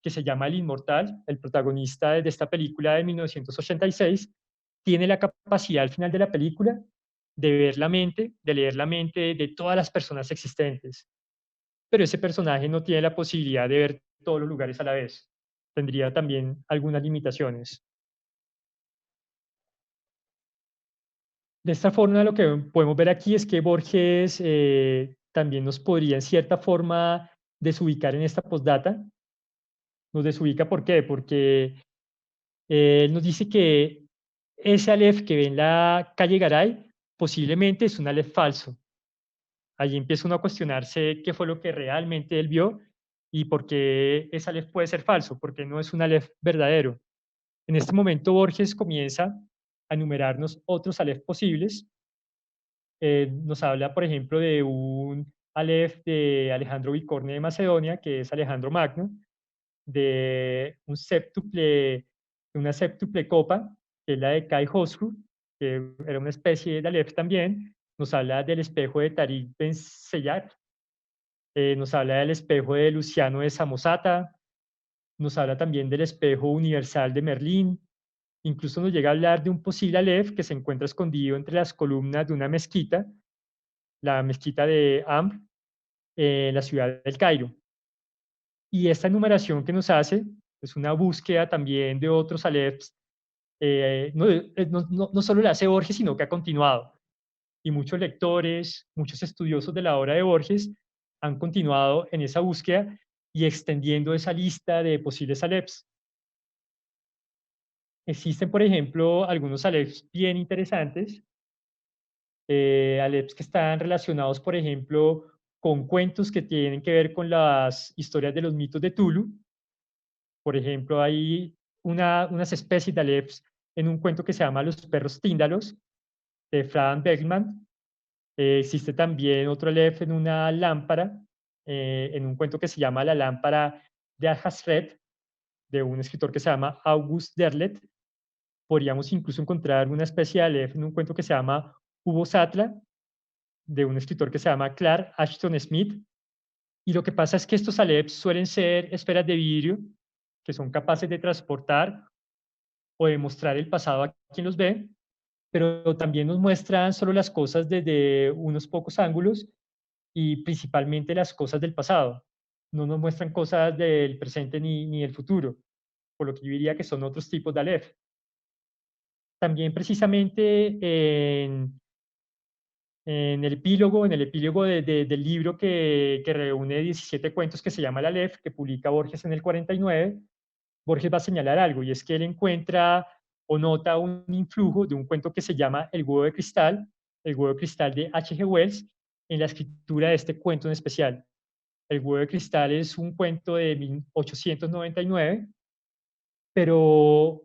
que se llama El Inmortal, el protagonista de esta película de 1986, tiene la capacidad al final de la película de ver la mente, de leer la mente de todas las personas existentes. Pero ese personaje no tiene la posibilidad de ver todos los lugares a la vez. Tendría también algunas limitaciones. De esta forma, lo que podemos ver aquí es que Borges también nos podría, en cierta forma, desubicar en esta postdata. Nos desubica, ¿por qué? Porque él nos dice que ese Aleph que ve en la calle Garay posiblemente es un Aleph falso. Allí empieza uno a cuestionarse qué fue lo que realmente él vio y por qué ese Aleph puede ser falso, porque no es un Aleph verdadero. En este momento Borges comienza a enumerarnos otros Aleph posibles. Nos habla, por ejemplo, de un Aleph de Alejandro Bicorne de Macedonia, que es Alejandro Magno, de una séptuple copa, que es la de Kai Khosrow, que era una especie de Aleph también. Nos habla del espejo de Tariq Ben Seyat, nos habla del espejo de Luciano de Samosata, nos habla también del espejo universal de Merlín, incluso nos llega a hablar de un posible Aleph que se encuentra escondido entre las columnas de una mezquita, la mezquita de Amr, en la ciudad del Cairo. Y esta enumeración que nos hace es una búsqueda también de otros Alephs, no solo la hace Borges, sino que ha continuado. Y muchos lectores, muchos estudiosos de la obra de Borges han continuado en esa búsqueda y extendiendo esa lista de posibles Alephs. Existen, por ejemplo, algunos Alephs bien interesantes, Alephs que están relacionados, por ejemplo, con cuentos que tienen que ver con las historias de los mitos de Tulu. Por ejemplo, hay unas especies de Alephs en un cuento que se llama Los perros tíndalos, de Frank Beckman. Existe también otro Aleph en una lámpara, en un cuento que se llama La lámpara de Alhazred, de un escritor que se llama August Derlet. Podríamos incluso encontrar una especie de Aleph en un cuento que se llama Hugo Satla, de un escritor que se llama Clark Ashton Smith. Y lo que pasa es que estos Alephs suelen ser esferas de vidrio que son capaces de transportar o de mostrar el pasado a quien los ve, pero también nos muestran solo las cosas desde unos pocos ángulos y principalmente las cosas del pasado. No nos muestran cosas del presente ni del futuro, por lo que yo diría que son otros tipos de Aleph. También precisamente en el epílogo del libro que reúne 17 cuentos que se llama El Aleph, que publica Borges en el 49, Borges va a señalar algo, y es que él encuentra o nota un influjo de un cuento que se llama El huevo de cristal, El huevo de cristal de H.G. Wells, en la escritura de este cuento en especial. El huevo de cristal es un cuento de 1899, pero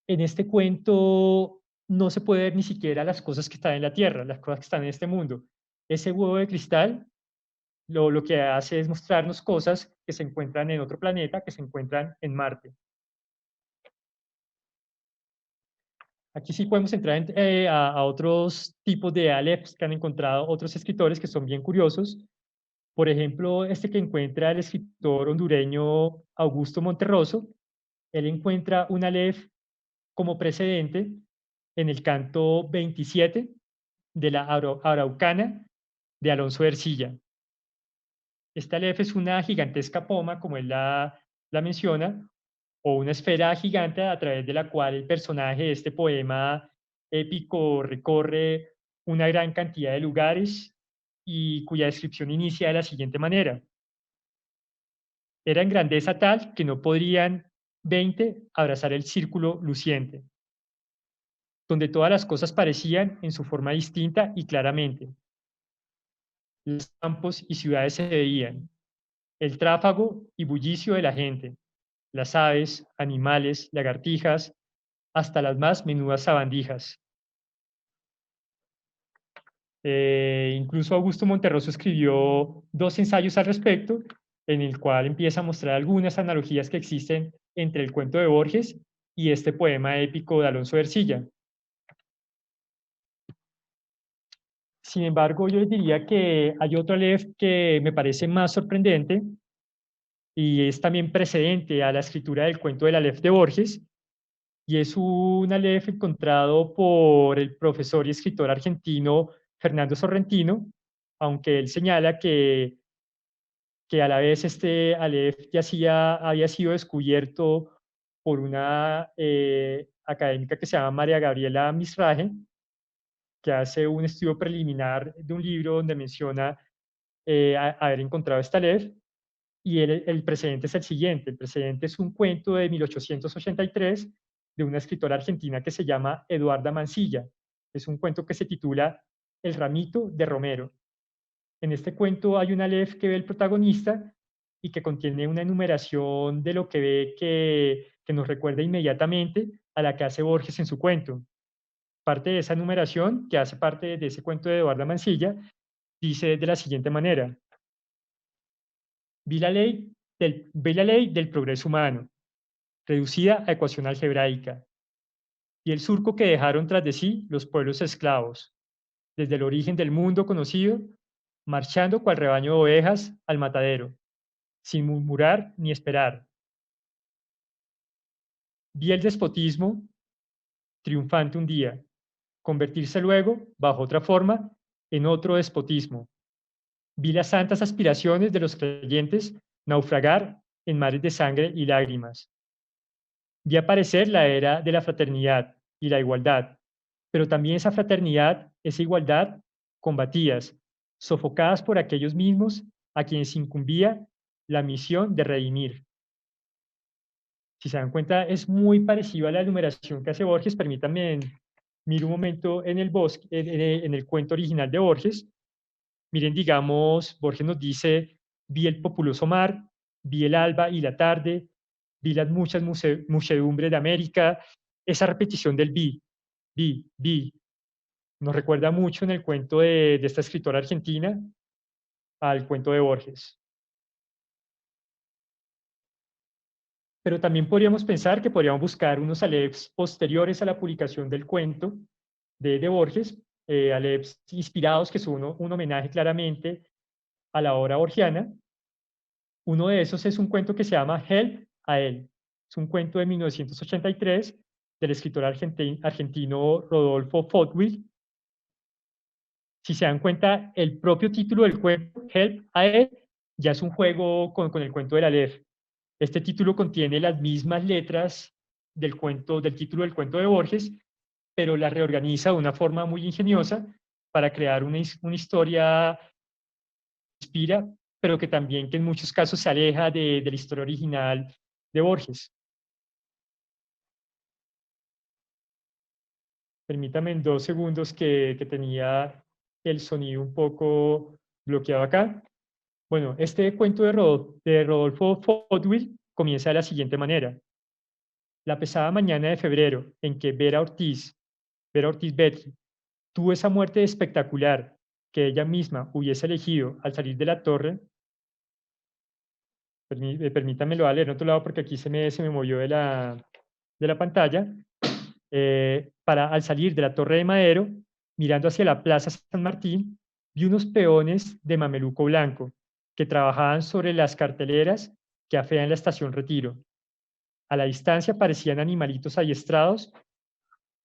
en este cuento no se puede ver ni siquiera las cosas que están en la Tierra, las cosas que están en este mundo. Ese huevo de cristal lo que hace es mostrarnos cosas que se encuentran en otro planeta, que se encuentran en Marte. Aquí sí podemos entrar a otros tipos de Alephs que han encontrado otros escritores que son bien curiosos. Por ejemplo, este que encuentra el escritor hondureño Augusto Monterroso, él encuentra un Aleph como precedente en el canto 27 de la Araucana de Alonso de Ercilla. Esta Aleph es una gigantesca poma, como él la menciona, o una esfera gigante a través de la cual el personaje de este poema épico recorre una gran cantidad de lugares y cuya descripción inicia de la siguiente manera. Era en grandeza tal que no podrían 20 abrazar el círculo luciente, donde todas las cosas parecían en su forma distinta y claramente. Los campos y ciudades se veían, el tráfago y bullicio de la gente, las aves, animales, lagartijas, hasta las más menudas sabandijas. Incluso Augusto Monterroso escribió 2 ensayos al respecto, en el cual empieza a mostrar algunas analogías que existen entre el cuento de Borges y este poema épico de Alonso de Ercilla. Sin embargo, yo les diría que hay otro Aleph que me parece más sorprendente y es también precedente a la escritura del cuento del Aleph de Borges, y es un Aleph encontrado por el profesor y escritor argentino Fernando Sorrentino, aunque él señala que a la vez este Aleph ya había sido descubierto por una académica que se llama María Gabriela Misraje, que hace un estudio preliminar de un libro donde menciona haber encontrado esta Aleph. Y el precedente es el siguiente. El precedente es un cuento de 1883 de una escritora argentina que se llama Eduarda Mansilla. Es un cuento que se titula El ramito de Romero. En este cuento hay un Aleph que ve el protagonista y que contiene una enumeración de lo que ve que nos recuerda inmediatamente a la que hace Borges en su cuento. Parte de esa enumeración, que hace parte de ese cuento de Eduardo Mansilla, dice de la siguiente manera: vi la ley del progreso humano, reducida a ecuación algebraica, y el surco que dejaron tras de sí los pueblos esclavos, desde el origen del mundo conocido, marchando cual rebaño de ovejas al matadero, sin murmurar ni esperar. Vi el despotismo triunfante un día, convertirse luego, bajo otra forma, en otro despotismo. Vi las santas aspiraciones de los creyentes naufragar en mares de sangre y lágrimas. Vi aparecer la era de la fraternidad y la igualdad, pero también esa fraternidad, esa igualdad, combatidas, sofocadas por aquellos mismos a quienes incumbía la misión de redimir. Si se dan cuenta, es muy parecido a la enumeración que hace Borges. Permítanme mirar un momento en el bosque, en el cuento original de Borges. Miren, digamos, Borges nos dice: vi el populoso mar, vi el alba y la tarde, vi las muchas muchedumbres de América. Esa repetición del vi, nos recuerda mucho en el cuento de esta escritora argentina al cuento de Borges. Pero también podríamos pensar que podríamos buscar unos aleps posteriores a la publicación del cuento de Borges, aleps inspirados que son un homenaje claramente a la obra borgiana. Uno de esos es un cuento que se llama Help a él. Es un cuento de 1983 del escritor argentino Rodolfo Fotwil. Si se dan cuenta, el propio título del cuento, Help a él, ya es un juego con el cuento del Aleph. Este título contiene las mismas letras del cuento, del título del cuento de Borges, pero la reorganiza de una forma muy ingeniosa para crear una historia que inspira, pero que también que en muchos casos se aleja de la historia original de Borges. Permítame en 2 segundos que tenía el sonido un poco bloqueado acá. Bueno, este cuento de Rodolfo Fotwil comienza de la siguiente manera. La pesada mañana de febrero en que Vera Ortiz Betty, tuvo esa muerte espectacular que ella misma hubiese elegido al salir de la torre. Permítanme, lo voy a leer en otro lado porque aquí se me movió de la pantalla. Al salir de la Torre de Madero, mirando hacia la Plaza San Martín, vi unos peones de mameluco blanco que trabajaban sobre las carteleras que afean la estación Retiro. A la distancia parecían animalitos adiestrados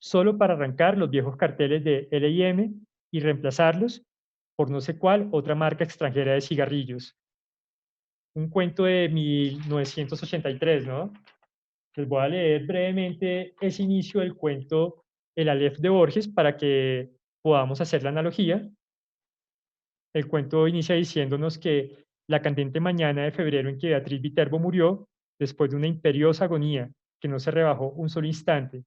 solo para arrancar los viejos carteles de L&M y reemplazarlos por no sé cuál otra marca extranjera de cigarrillos. Un cuento de 1983, ¿no? Les voy a leer brevemente ese inicio del cuento El Aleph de Borges para que podamos hacer la analogía. El cuento inicia diciéndonos que la candente mañana de febrero en que Beatriz Viterbo murió, después de una imperiosa agonía que no se rebajó un solo instante,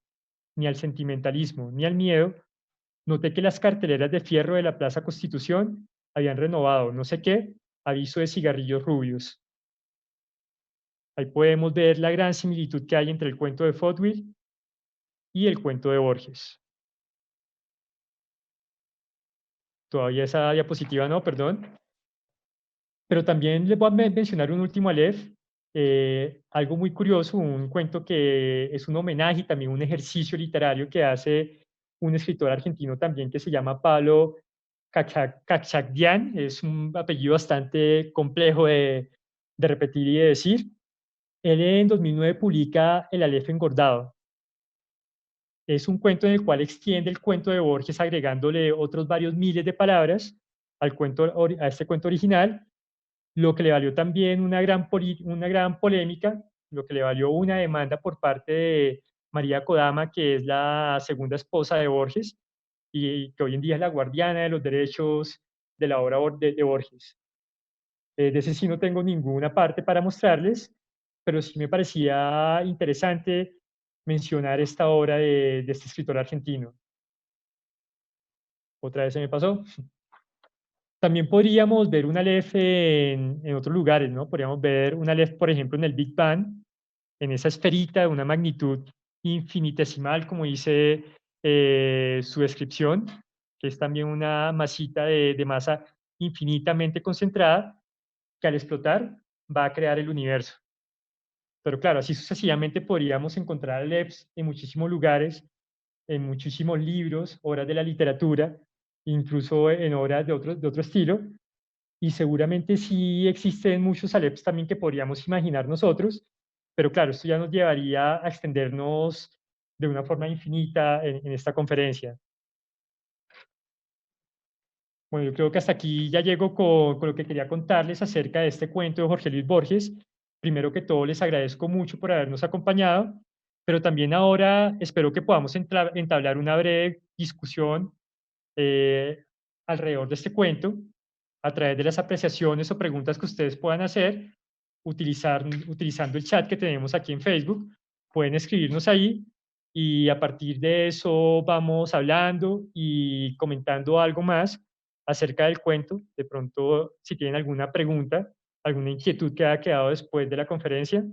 ni al sentimentalismo ni al miedo, noté que las carteleras de fierro de la Plaza Constitución habían renovado no sé qué aviso de cigarrillos rubios. Ahí podemos ver la gran similitud que hay entre el cuento de Fotwil y el cuento de Borges. Todavía esa diapositiva no, perdón. Pero también les voy a mencionar un último Aleph, algo muy curioso, un cuento que es un homenaje y también un ejercicio literario que hace un escritor argentino también que se llama Pablo Cachagdian. Es un apellido bastante complejo de repetir y de decir. Él en 2009 publica El Aleph engordado. Es un cuento en el cual extiende el cuento de Borges agregándole otros varios miles de palabras a este cuento original, lo que le valió también una gran polémica, lo que le valió una demanda por parte de María Kodama, que es la segunda esposa de Borges y que hoy en día es la guardiana de los derechos de la obra de Borges. De ese sí no tengo ninguna parte para mostrarles, pero sí me parecía interesante mencionar esta obra de este escritor argentino. Otra vez se me pasó. También podríamos ver un Aleph en otros lugares, ¿no? Podríamos ver un Aleph, por ejemplo, en el Big Bang, en esa esferita de una magnitud infinitesimal, como dice su descripción, que es también una masita de masa infinitamente concentrada, que al explotar va a crear el universo. Pero claro, así sucesivamente podríamos encontrar Alephs en muchísimos lugares, en muchísimos libros, obras de la literatura, incluso en obras de otro estilo, y seguramente sí existen muchos Alephs también que podríamos imaginar nosotros, pero claro, esto ya nos llevaría a extendernos de una forma infinita en esta conferencia. Bueno, yo creo que hasta aquí ya llego con lo que quería contarles acerca de este cuento de Jorge Luis Borges. Primero que todo, les agradezco mucho por habernos acompañado, pero también ahora espero que podamos entablar una breve discusión eh, alrededor de este cuento, a través de las apreciaciones o preguntas que ustedes puedan hacer, utilizando el chat que tenemos aquí en Facebook. Pueden escribirnos ahí y a partir de eso vamos hablando y comentando algo más acerca del cuento. De pronto, si tienen alguna pregunta, alguna inquietud que haya quedado después de la conferencia.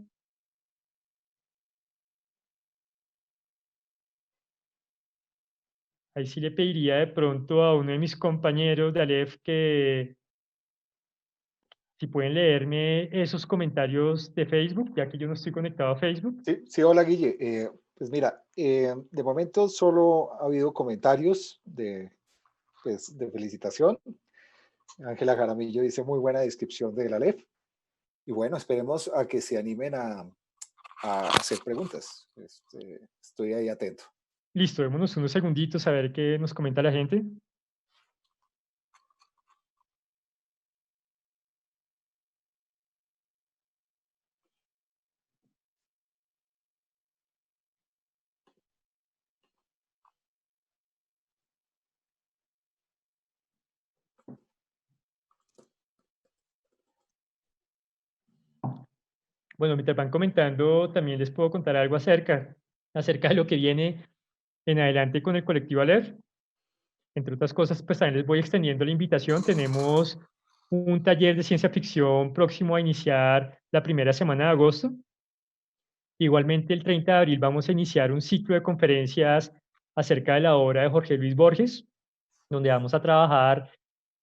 Ahí sí le pediría de pronto a uno de mis compañeros de Aleph que si pueden leerme esos comentarios de Facebook, ya que yo no estoy conectado a Facebook. Sí, sí, hola Guille. Pues mira, de momento solo ha habido comentarios pues, de felicitación. Ángela Jaramillo dice muy buena descripción de la LEF. Y bueno, esperemos a que se animen a hacer preguntas. Estoy ahí atento. Listo, démonos unos segunditos a ver qué nos comenta la gente. Bueno, mientras van comentando, también les puedo contar algo acerca de lo que viene en adelante con el colectivo Aleph. Entre otras cosas, pues también les voy extendiendo la invitación. Tenemos un taller de ciencia ficción próximo a iniciar la primera semana de agosto. Igualmente, el 30 de abril vamos a iniciar un ciclo de conferencias acerca de la obra de Jorge Luis Borges, donde vamos a trabajar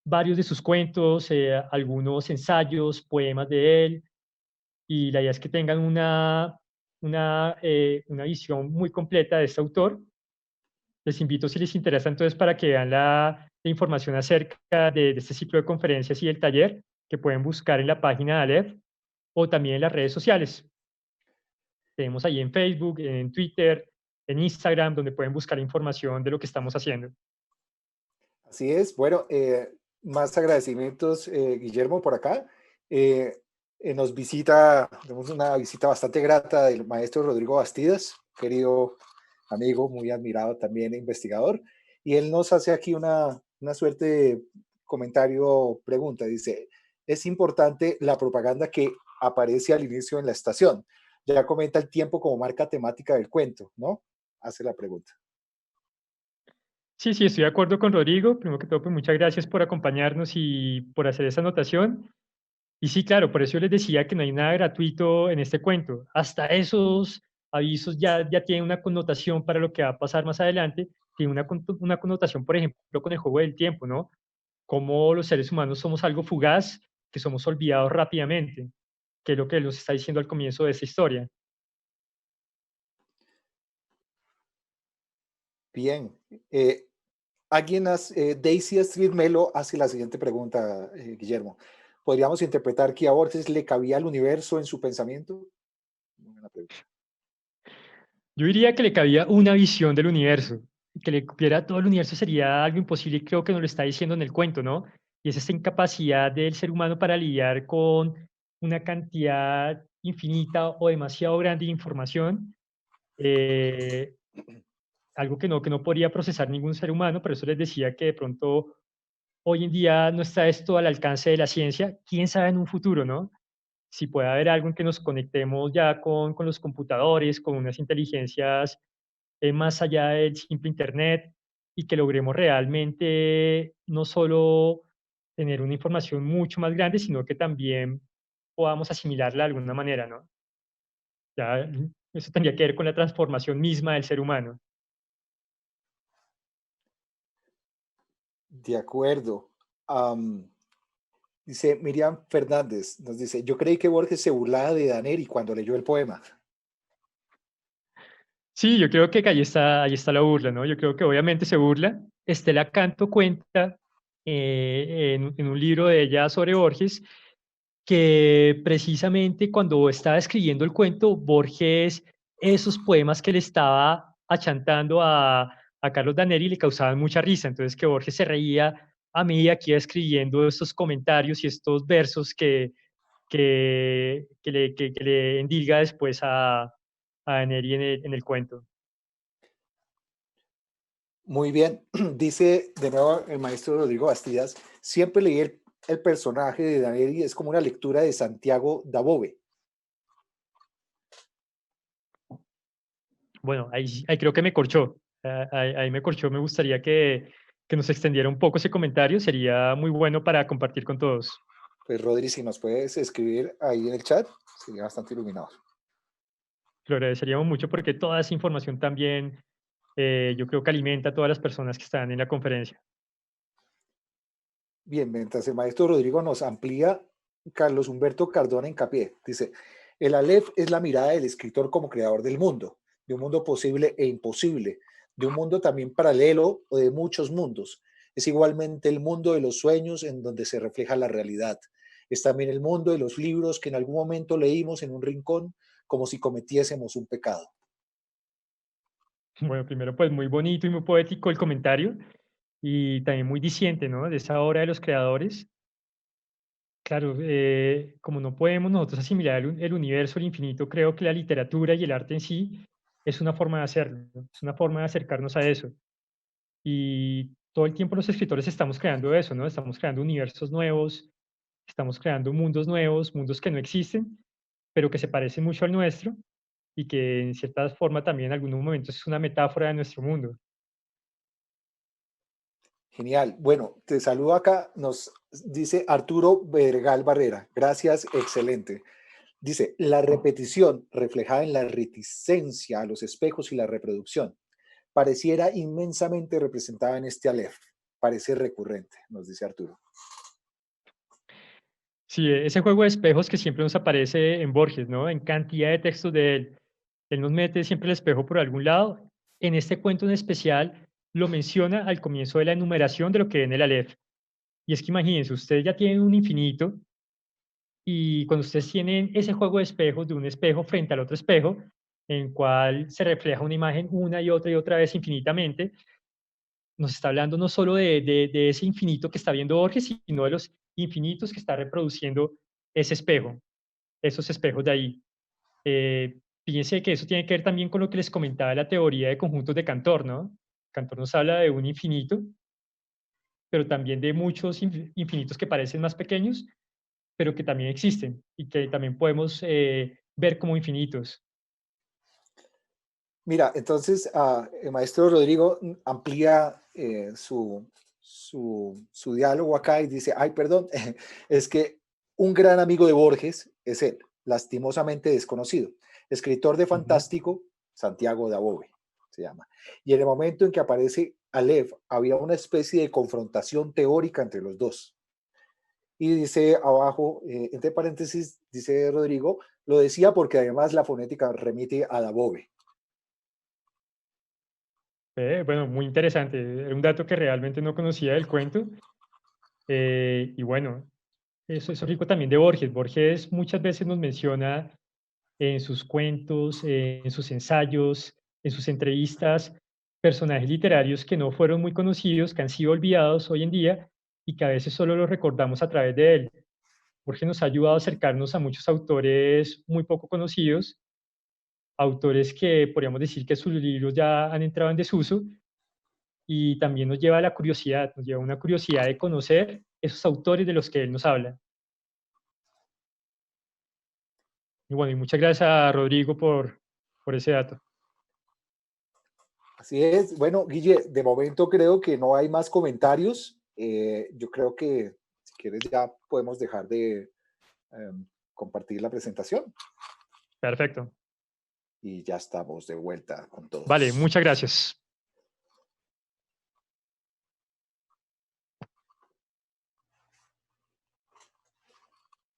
varios de sus cuentos, algunos ensayos, poemas de él, y la idea es que tengan una visión muy completa de este autor. Les invito, si les interesa, entonces, para que vean la información acerca de este ciclo de conferencias y del taller, que pueden buscar en la página de Aleph o también en las redes sociales. Tenemos ahí en Facebook, en Twitter, en Instagram, donde pueden buscar información de lo que estamos haciendo. Así es. Bueno, más agradecimientos, Guillermo, por acá. Nos visita, tenemos una visita bastante grata del maestro Rodrigo Bastidas, querido amigo, muy admirado también, investigador. Y él nos hace aquí una suerte de comentario, pregunta. Dice, es importante la propaganda que aparece al inicio en la estación. Ya comenta el tiempo como marca temática del cuento, ¿no? Hace la pregunta. Sí, sí, estoy de acuerdo con Rodrigo. Primero que todo, pues muchas gracias por acompañarnos y por hacer esa anotación. Y sí, claro, por eso yo les decía que no hay nada gratuito en este cuento. Hasta esos avisos ya tienen una connotación para lo que va a pasar más adelante. Tiene una connotación, por ejemplo, con el juego del tiempo, ¿no? Cómo los seres humanos somos algo fugaz, que somos olvidados rápidamente, que es lo que él nos está diciendo al comienzo de esta historia. Bien. Daisy Street Melo hace la siguiente pregunta, Guillermo. ¿Podríamos interpretar que a Borges le cabía el universo en su pensamiento? Buena pregunta. Yo diría que le cabía una visión del universo, que le cupiera todo el universo sería algo imposible y creo que nos lo está diciendo en el cuento, ¿no? Y es esta incapacidad del ser humano para lidiar con una cantidad infinita o demasiado grande de información, eh, algo que no podría procesar ningún ser humano, por eso les decía que de pronto hoy en día no está esto al alcance de la ciencia, quién sabe en un futuro, ¿no? Si puede haber algo en que nos conectemos ya con los computadores, con unas inteligencias más allá del simple Internet y que logremos realmente no solo tener una información mucho más grande, sino que también podamos asimilarla de alguna manera, ¿no? Ya eso tendría que ver con la transformación misma del ser humano. De acuerdo. Am, Dice Miriam Fernández, nos dice, yo creí que Borges se burlaba de Daneri cuando leyó el poema. Sí, yo creo que ahí está la burla, ¿no? Yo creo que obviamente se burla. Estela Canto cuenta en un libro de ella sobre Borges que precisamente cuando estaba escribiendo el cuento, Borges, esos poemas que le estaba achantando a Carlos Daneri le causaban mucha risa. Entonces que Borges se reía a medida que iba escribiendo estos comentarios y estos versos que le endilga después a Neri en el cuento. Muy bien, dice de nuevo el maestro Rodrigo Bastidas, siempre leí el personaje de Daneri, es como una lectura de Santiago Dabove. Bueno, ahí creo que me corchó. Ahí me corchó. Me gustaría que nos extendiera un poco ese comentario. Sería muy bueno para compartir con todos. Pues Rodri, si nos puedes escribir ahí en el chat, sería bastante iluminado. Lo agradeceríamos mucho porque toda esa información también yo creo que alimenta a todas las personas que están en la conferencia. Bien, mientras el maestro Rodrigo nos amplía, Carlos Humberto Cardona hincapié, dice, el Aleph es la mirada del escritor como creador del mundo, de un mundo posible e imposible, de un mundo también paralelo o de muchos mundos. Es igualmente el mundo de los sueños en donde se refleja la realidad. Es también el mundo de los libros que en algún momento leímos en un rincón como si cometiésemos un pecado. Bueno, primero pues muy bonito y muy poético el comentario y también muy diciente, ¿no? De esa obra de los creadores. Claro, como no podemos nosotros asimilar el universo, el infinito, creo que la literatura y el arte en sí es una forma de hacerlo, ¿no? Es una forma de acercarnos a eso. Y todo el tiempo los escritores estamos creando eso, ¿no? Estamos creando universos nuevos, estamos creando mundos nuevos, mundos que no existen, pero que se parecen mucho al nuestro y que en cierta forma también en algunos momentos es una metáfora de nuestro mundo. Genial. Bueno, te saludo acá. Nos dice Arturo Vergal Barrera. Gracias, excelente. Dice, la repetición reflejada en la reticencia a los espejos y la reproducción pareciera inmensamente representada en este Aleph. Parece recurrente, nos dice Arturo. Sí, ese juego de espejos que siempre nos aparece en Borges, ¿no? En cantidad de textos de él. Él nos mete siempre el espejo por algún lado. En este cuento en especial lo menciona al comienzo de la enumeración de lo que ve en el Aleph. Y es que imagínense, ustedes ya tienen un infinito y cuando ustedes tienen ese juego de espejos, de un espejo frente al otro espejo, en cual se refleja una imagen una y otra vez infinitamente, nos está hablando no solo de ese infinito que está viendo Borges, sino de los infinitos que está reproduciendo ese espejo, esos espejos de ahí. Fíjense que eso tiene que ver también con lo que les comentaba de la teoría de conjuntos de Cantor, ¿no? Cantor nos habla de un infinito, pero también de muchos infinitos que parecen más pequeños, pero que también existen y que también podemos ver como infinitos. Mira, entonces el maestro Rodrigo amplía su diálogo acá y dice, ay, perdón, es que un gran amigo de Borges es él, lastimosamente desconocido, escritor de Ujú. fantástico, Santiago Dabove se llama. Y en el momento en que aparece Aleph, había una especie de confrontación teórica entre los dos. Y dice abajo, entre paréntesis, dice Rodrigo, lo decía porque además la fonética remite a Dabove. Bueno, muy interesante. Era un dato que realmente no conocía del cuento. Y bueno, eso es rico también de Borges. Borges muchas veces nos menciona en sus cuentos, en sus ensayos, en sus entrevistas, personajes literarios que no fueron muy conocidos, que han sido olvidados hoy en día y que a veces solo los recordamos a través de él. Borges nos ha ayudado a acercarnos a muchos autores muy poco conocidos, autores que podríamos decir que sus libros ya han entrado en desuso y también nos lleva a la curiosidad, nos lleva a una curiosidad de conocer esos autores de los que él nos habla. Y bueno, y muchas gracias a Rodrigo por ese dato. Así es. Bueno, Guille, de momento creo que no hay más comentarios. Yo creo que quieres ya podemos dejar de compartir la presentación Perfecto. y ya estamos de vuelta con todos. Vale, muchas gracias.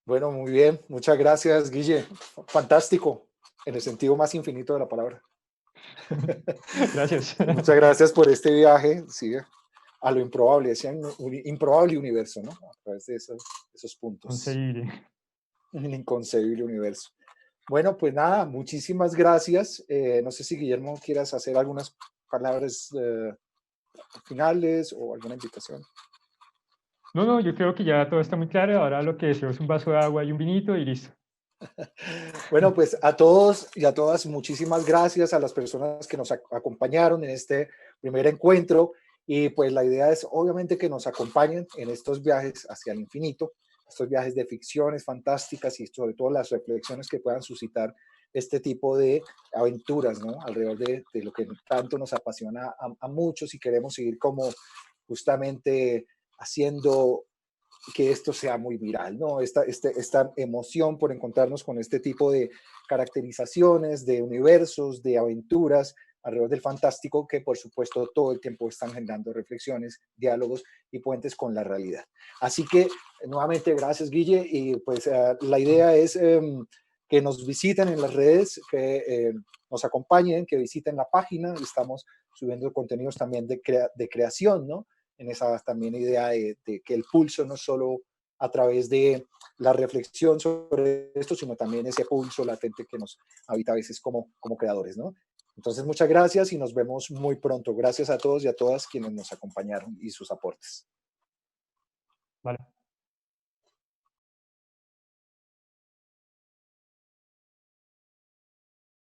Bueno, muy bien. Muchas gracias, Guille. Fantástico, en el sentido más infinito de la palabra. Gracias. Muchas gracias por este viaje, sí, a lo improbable, decía un improbable universo, ¿no? A través de esos puntos. Conseguir. Un inconcebible universo. Bueno, pues nada, muchísimas gracias. No sé si Guillermo quieras hacer algunas palabras finales o alguna invitación. No, yo creo que ya todo está muy claro. Ahora lo que deseo es un vaso de agua y un vinito y listo. Bueno, pues a todos y a todas, muchísimas gracias a las personas que nos acompañaron en este primer encuentro. Y pues la idea es obviamente que nos acompañen en estos viajes hacia el infinito, estos viajes de ficciones fantásticas y sobre todo las reflexiones que puedan suscitar este tipo de aventuras, ¿no? Alrededor de lo que tanto nos apasiona a muchos y queremos seguir como justamente haciendo que esto sea muy viral, ¿no? Esta emoción por encontrarnos con este tipo de caracterizaciones, de universos, de aventuras alrededor del fantástico que por supuesto todo el tiempo están generando reflexiones, diálogos y puentes con la realidad. Así que nuevamente gracias, Guille, y pues la idea es que nos visiten en las redes, que nos acompañen, que visiten la página, estamos subiendo contenidos también de creación, ¿no? En esa también idea de que el pulso no solo a través de la reflexión sobre esto, sino también ese pulso latente que nos habita a veces como creadores, ¿no? Entonces, muchas gracias y nos vemos muy pronto. Gracias a todos y a todas quienes nos acompañaron y sus aportes. Vale.